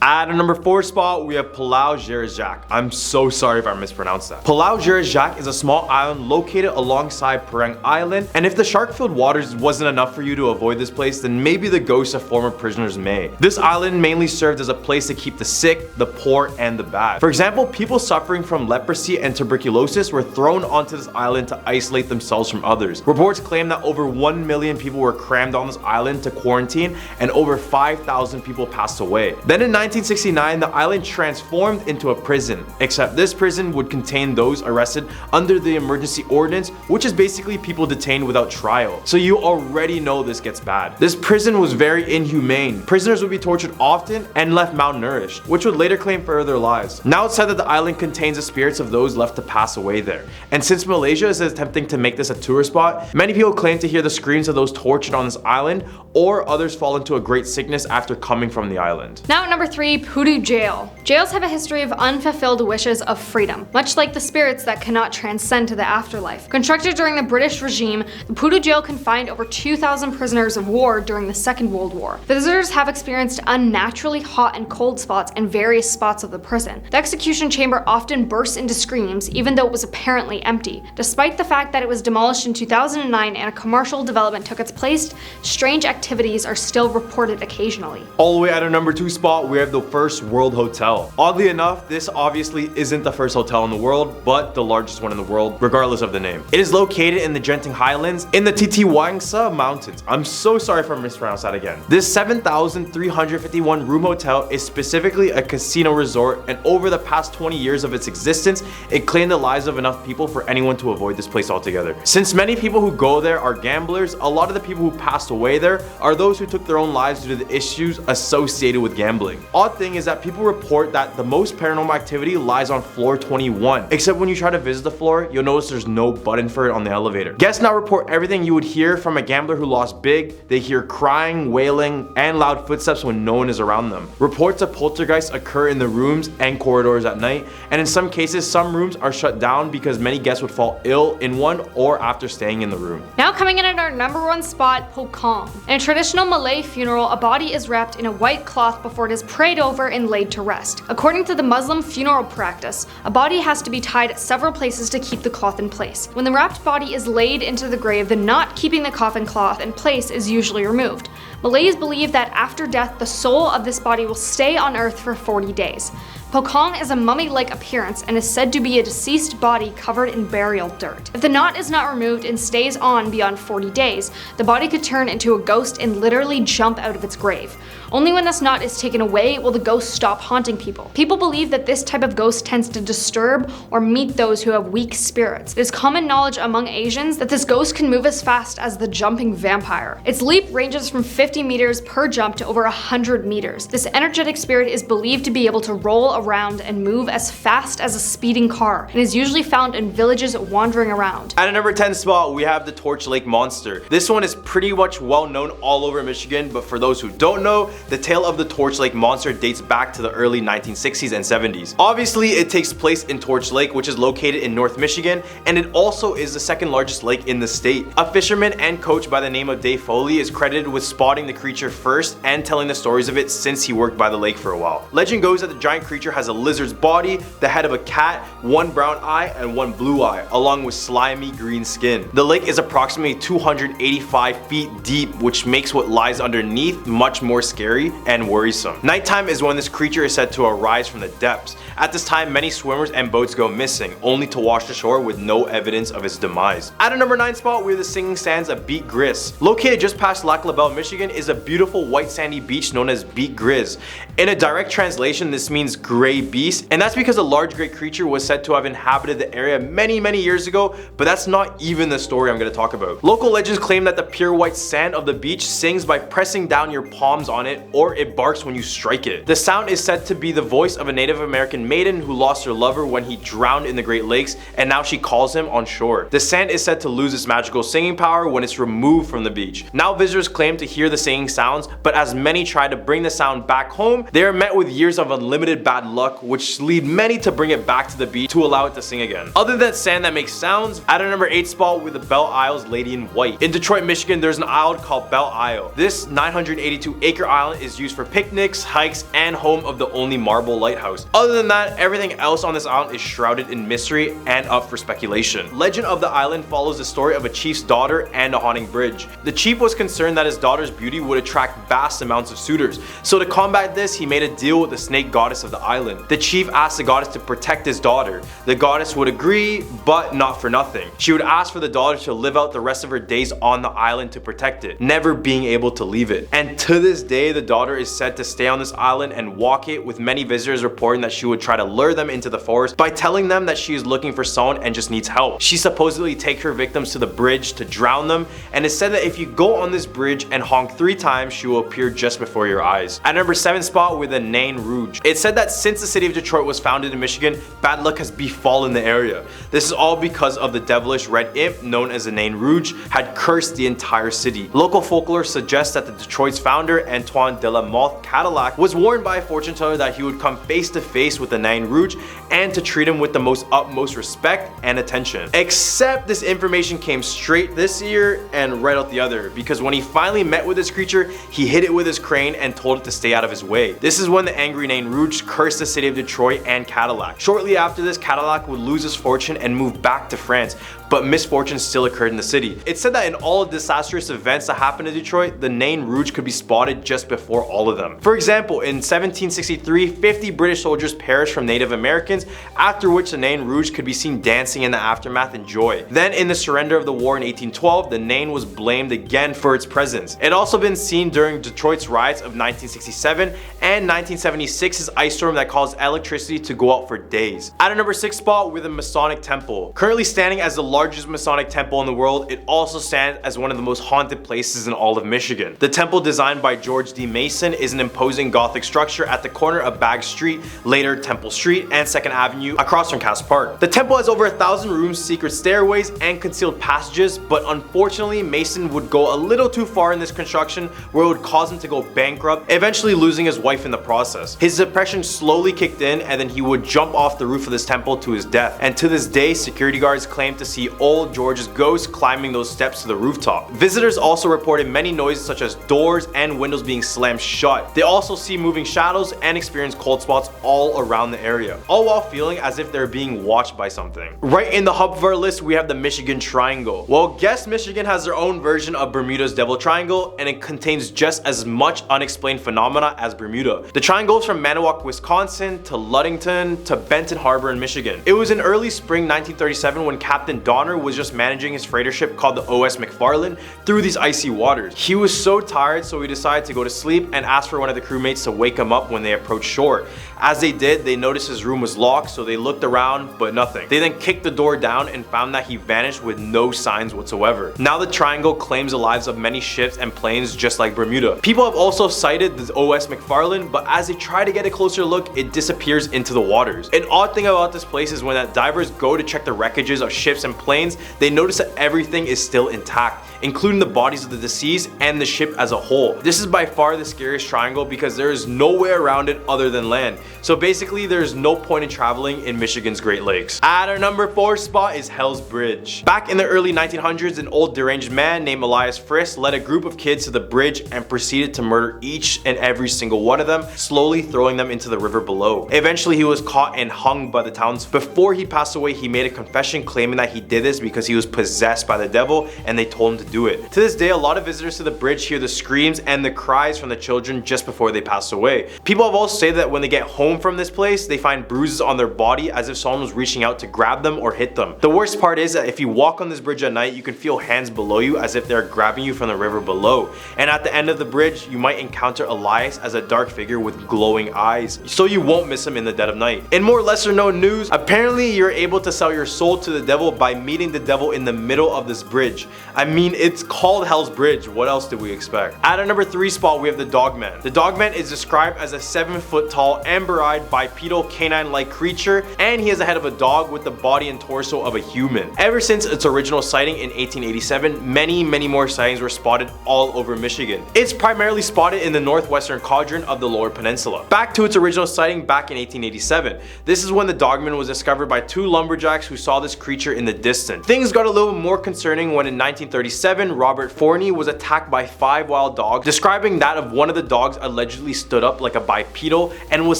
At a number 4 spot, we have Pulau Jerijak. I'm so sorry if I mispronounced that. Pulau Jerijak is a small island located alongside Perang Island, and if the shark-filled waters wasn't enough for you to avoid this place, then maybe the ghosts of former prisoners may. This island mainly served as a place to keep the sick, the poor, and the bad. For example, people suffering from leprosy and tuberculosis were thrown onto this island to isolate themselves from others. Reports claim that over 1 million people were crammed on this island to quarantine, and over 5,000 people passed away. Then in 1969, the island transformed into a prison, except this prison would contain those arrested under the emergency ordinance, which is basically people detained without trial. So you already know this gets bad. This prison was very inhumane. Prisoners would be tortured often and left malnourished, which would later claim for their lives. Now it's said that the island contains the spirits of those left to pass away there. And since Malaysia is attempting to make this a tourist spot, many people claim to hear the screams of those tortured on this island, or others fall into a great sickness after coming from the island. Now at number 3, Pudu Jail. Jails have a history of unfulfilled wishes of freedom, much like the spirits that cannot transcend to the afterlife. Constructed during the British regime, the Pudu Jail confined over 2,000 prisoners of war during the Second World War. Visitors have experienced unnaturally hot and cold spots in various spots of the prison. The execution chamber often bursts into screams, even though it was apparently empty. Despite the fact that it was demolished in 2009 and a commercial development took its place, strange activities are still reported occasionally. All the way at our number 2 spot, we have the First World Hotel. Oddly enough, this obviously isn't the first hotel in the world, but the largest one in the world, regardless of the name. It is located in the Genting Highlands in the Titiwangsa Mountains. I'm so sorry if I mispronounced that again. This 7,351 room hotel is specifically a casino resort, and over the past 20 years of its existence, it claimed the lives of enough people for anyone to avoid this place altogether. Since many people who go there are gamblers, a lot of the people who passed away there are those who took their own lives due to the issues associated with gambling. Odd thing is that people report that the most paranormal activity lies on floor 21, except when you try to visit the floor, you'll notice there's no button for it on the elevator. Guests now report everything you would hear from a gambler who lost big. They hear crying, wailing, and loud footsteps when no one is around them. Reports of poltergeists occur in the rooms and corridors at night, and in some cases, some rooms are shut down because many guests would fall ill in one or after staying in the room. Now coming in at our number 1 spot, Pokong. In a traditional Malay funeral, a body is wrapped in a white cloth before it is prayed over and laid to rest. According to the Muslim funeral practice, a body has to be tied at several places to keep the cloth in place. When the wrapped body is laid into the grave, the knot keeping the coffin cloth in place is usually removed. Malays believe that after death, the soul of this body will stay on earth for 40 days. Pokong is a mummy-like appearance and is said to be a deceased body covered in burial dirt. If the knot is not removed and stays on beyond 40 days, the body could turn into a ghost and literally jump out of its grave. Only when this knot is taken away will the ghost stop haunting people. People believe that this type of ghost tends to disturb or meet those who have weak spirits. It is common knowledge among Asians that this ghost can move as fast as the jumping vampire. Its leap ranges from 50 meters per jump to over 100 meters. This energetic spirit is believed to be able to roll around and move as fast as a speeding car, and is usually found in villages wandering around. At a number 10 spot, we have the Torch Lake Monster. This one is pretty much well known all over Michigan, but for those who don't know, the tale of the Torch Lake Monster dates back to the early 1960s and 70s. Obviously, it takes place in Torch Lake, which is located in North Michigan, and it also is the second largest lake in the state. A fisherman and coach by the name of Dave Foley is credited with spotting the creature first and telling the stories of it since he worked by the lake for a while. Legend goes that the giant creature has a lizard's body, the head of a cat, one brown eye, and one blue eye, along with slimy green skin. The lake is approximately 285 feet deep, which makes what lies underneath much more scary and worrisome. Nighttime is when this creature is said to arise from the depths. At this time, many swimmers and boats go missing, only to wash ashore with no evidence of its demise. At a number 9 spot, we have the singing sands of Beat Gris. Located just past Lac La Belle, Michigan, is a beautiful white sandy beach known as Beat Gris. In a direct translation, this means gray beast, and that's because a large gray creature was said to have inhabited the area many years ago, but that's not even the story I'm going to talk about. Local legends claim that the pure white sand of the beach sings by pressing down your palms on it, or it barks when you strike it. The sound is said to be the voice of a Native American maiden who lost her lover when he drowned in the Great Lakes, and now she calls him on shore. The sand is said to lose its magical singing power when it's removed from the beach. Now visitors claim to hear the singing sounds, but as many try to bring the sound back home, they are met with years of unlimited bad luck, which lead many to bring it back to the beach to allow it to sing again. Other than sand that makes sounds, at a number 8 spot with the Belle Isle's Lady in White. In Detroit, Michigan, there's an island called Belle Isle. This 982-acre island is used for picnics, hikes, and home of the only marble lighthouse. Other than that, everything else on this island is shrouded in mystery and up for speculation. Legend of the island follows the story of a chief's daughter and a haunting bridge. The chief was concerned that his daughter's beauty would attract vast amounts of suitors, so to combat this, he made a deal with the snake goddess of the island. The chief asked the goddess to protect his daughter. The goddess would agree, but not for nothing. She would ask for the daughter to live out the rest of her days on the island to protect it, never being able to leave it. And to this day, the daughter is said to stay on this island and walk it, with many visitors reporting that she would try to lure them into the forest by telling them that she is looking for someone and just needs help. She supposedly takes her victims to the bridge to drown them, and it's said that if you go on this bridge and honk 3 times, she will appear just before your eyes. At number 7 spot with the Nain Rouge. It's said that since the city of Detroit was founded in Michigan, bad luck has befallen the area. This is all because of the devilish red imp known as the Nain Rouge had cursed the entire city. Local folklore suggests that the Detroit's founder, Antoine de la Mothe Cadillac, was warned by a fortune teller that he would come face to face with the Nain Rouge and to treat him with the most utmost respect and attention. Except this information came straight this ear and right out the other, because when he finally met with this creature, he hit it with his crane and told it to stay out of his way. This is when the angry Nain Rouge cursed the city of Detroit and Cadillac. Shortly after this, Cadillac would lose his fortune and move back to France, but misfortune still occurred in the city. It's said that in all disastrous events that happened in Detroit, the Nain Rouge could be spotted just before all of them. For example, in 1763, 50 British soldiers perished from Native Americans, after which the Nain Rouge could be seen dancing in the aftermath in joy. Then in the surrender of the war in 1812, the Nain was blamed again for its presence. It had also been seen during Detroit's riots of 1967 and 1976's ice storm that caused electricity to go out for days. At a number 6 spot with the Masonic Temple. Currently standing as the largest Masonic temple in the world, it also stands as one of the most haunted places in all of Michigan. The temple, designed by George D. Mason, is an imposing Gothic structure at the corner of Bagg Street, later Temple Street, and 2nd Avenue across from Cass Park. The temple has over 1,000 rooms, secret stairways, and concealed passages, but unfortunately Mason would go a little too far in this construction where it would cause him to go bankrupt, eventually losing his wife in the process. His depression slowly kicked in, and then he would jump off the roof of this temple to his death. And to this day, security guards claim to see old George's ghost climbing those steps to the rooftop. Visitors also reported many noises such as doors and windows being slammed shut. They also see moving shadows and experience cold spots all around the area, all while feeling as if they're being watched by something. Right in the hub of our list, we have the Michigan Triangle. Well, guess Michigan has their own version of Bermuda's Devil Triangle, and it contains just as much unexplained phenomena as Bermuda. The triangle goes from Manawak, Wisconsin to Ludington to Benton Harbor in Michigan. It was in early spring 1937 when Captain Donner was just managing his freighter ship called the O.S. McFarland through these icy waters. He was so tired, so he decided to go to sleep and asked for one of the crewmates to wake him up when they approached shore. As they did, they noticed his room was locked, so they looked around, but nothing. They then kicked the door down and found that he vanished with no signs whatsoever. Now the triangle claims the lives of many ships and planes just like Bermuda. People have also cited the O.S. McFarland, but as they try to get a closer look, it disappears into the waters. An odd thing about this place is when that divers go to check the wreckages of ships and planes, they notice that everything is still intact, including the bodies of the deceased and the ship as a whole. This is by far the scariest triangle because there is no way around it other than land. So basically there's no point in traveling in Michigan's Great Lakes. At our number 4 spot is Hell's Bridge. Back in the early 1900s, an old deranged man named Elias Friss led a group of kids to the bridge and proceeded to murder each and every single one of them, slowly throwing them into the river below. Eventually he was caught and hung by the towns. Before he passed away, he made a confession claiming that he did this because he was possessed by the devil and they told him to do it. To this day, a lot of visitors to the bridge hear the screams and the cries from the children just before they pass away. People have also said that when they get home from this place, they find bruises on their body as if someone was reaching out to grab them or hit them. The worst part is that if you walk on this bridge at night, you can feel hands below you as if they're grabbing you from the river below. And at the end of the bridge, you might encounter Elias as a dark figure with glowing eyes, so you won't miss him in the dead of night. In more lesser known news, apparently you're able to sell your soul to the devil by meeting the devil in the middle of this bridge. I mean, it's called Hell's Bridge, what else did we expect? At our number 3 spot, we have the Dogman. The Dogman is described as a 7-foot tall, amber-eyed, bipedal, canine-like creature, and he has the head of a dog with the body and torso of a human. Ever since its original sighting in 1887, many more sightings were spotted all over Michigan. It's primarily spotted in the northwestern quadrant of the Lower Peninsula. Back to its original sighting back in 1887. This is when the Dogman was discovered by 2 lumberjacks who saw this creature in the distance. Things got a little more concerning when in 1937, Robert Forney was attacked by 5 wild dogs, describing that of one of the dogs allegedly stood up like a bipedal and was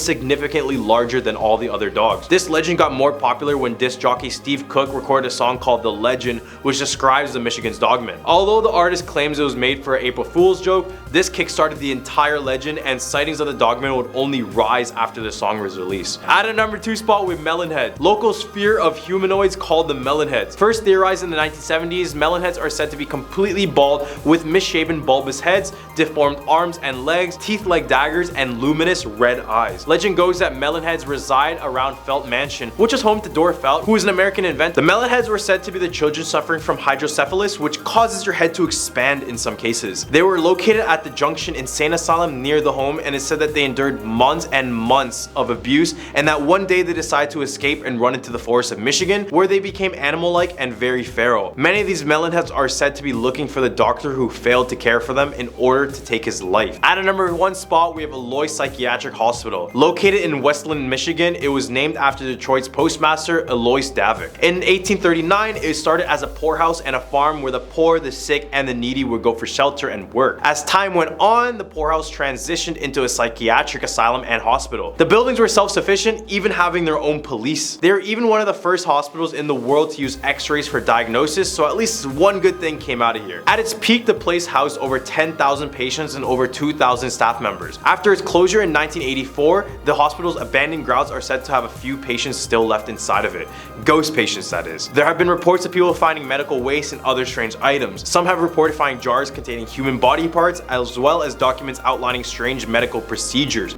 significantly larger than all the other dogs. This legend got more popular when disc jockey Steve Cook recorded a song called The Legend, which describes the Michigan's Dogman. Although the artist claims it was made for an April Fool's joke, this kickstarted the entire legend and sightings of the Dogman would only rise after the song was released. At a number 2 spot with Melonhead. Locals' fear of humanoids called the Melonheads. First theorized in the 1970s, Melonheads are said to be completely bald with misshapen bulbous heads, deformed arms and legs, teeth like daggers, and luminous red eyes. Legend goes that Melonheads reside around Felt Mansion, which is home to Dora Felt, who is an American inventor. The Melonheads were said to be the children suffering from hydrocephalus, which causes your head to expand in some cases. They were located at the Junction Insane Asylum near the home, and it's said that they endured months and months of abuse, and that one day they decided to escape and run into the forests of Michigan, where they became animal-like and very feral. Many of these Melonheads are said to be looking for the doctor who failed to care for them in order to take his life. At a number 1 spot, we have Eloy Psychiatric Hospital. Located in Westland, Michigan, it was named after Detroit's postmaster Elois Davik. In 1839, it started as a poorhouse and a farm where the poor, the sick, and the needy would go for shelter and work. As time went on, the poorhouse transitioned into a psychiatric asylum and hospital. The buildings were self-sufficient, even having their own police. They were even one of the first hospitals in the world to use x-rays for diagnosis, so at least one good thing came out of here. At its peak, the place housed over 10,000 patients and over 2,000 staff members. After its closure in 1984, the hospital's abandoned grounds are said to have a few patients still left inside of it. Ghost patients, that is. There have been reports of people finding medical waste and other strange items. Some have reported finding jars containing human body parts, as well as documents outlining strange medical procedures.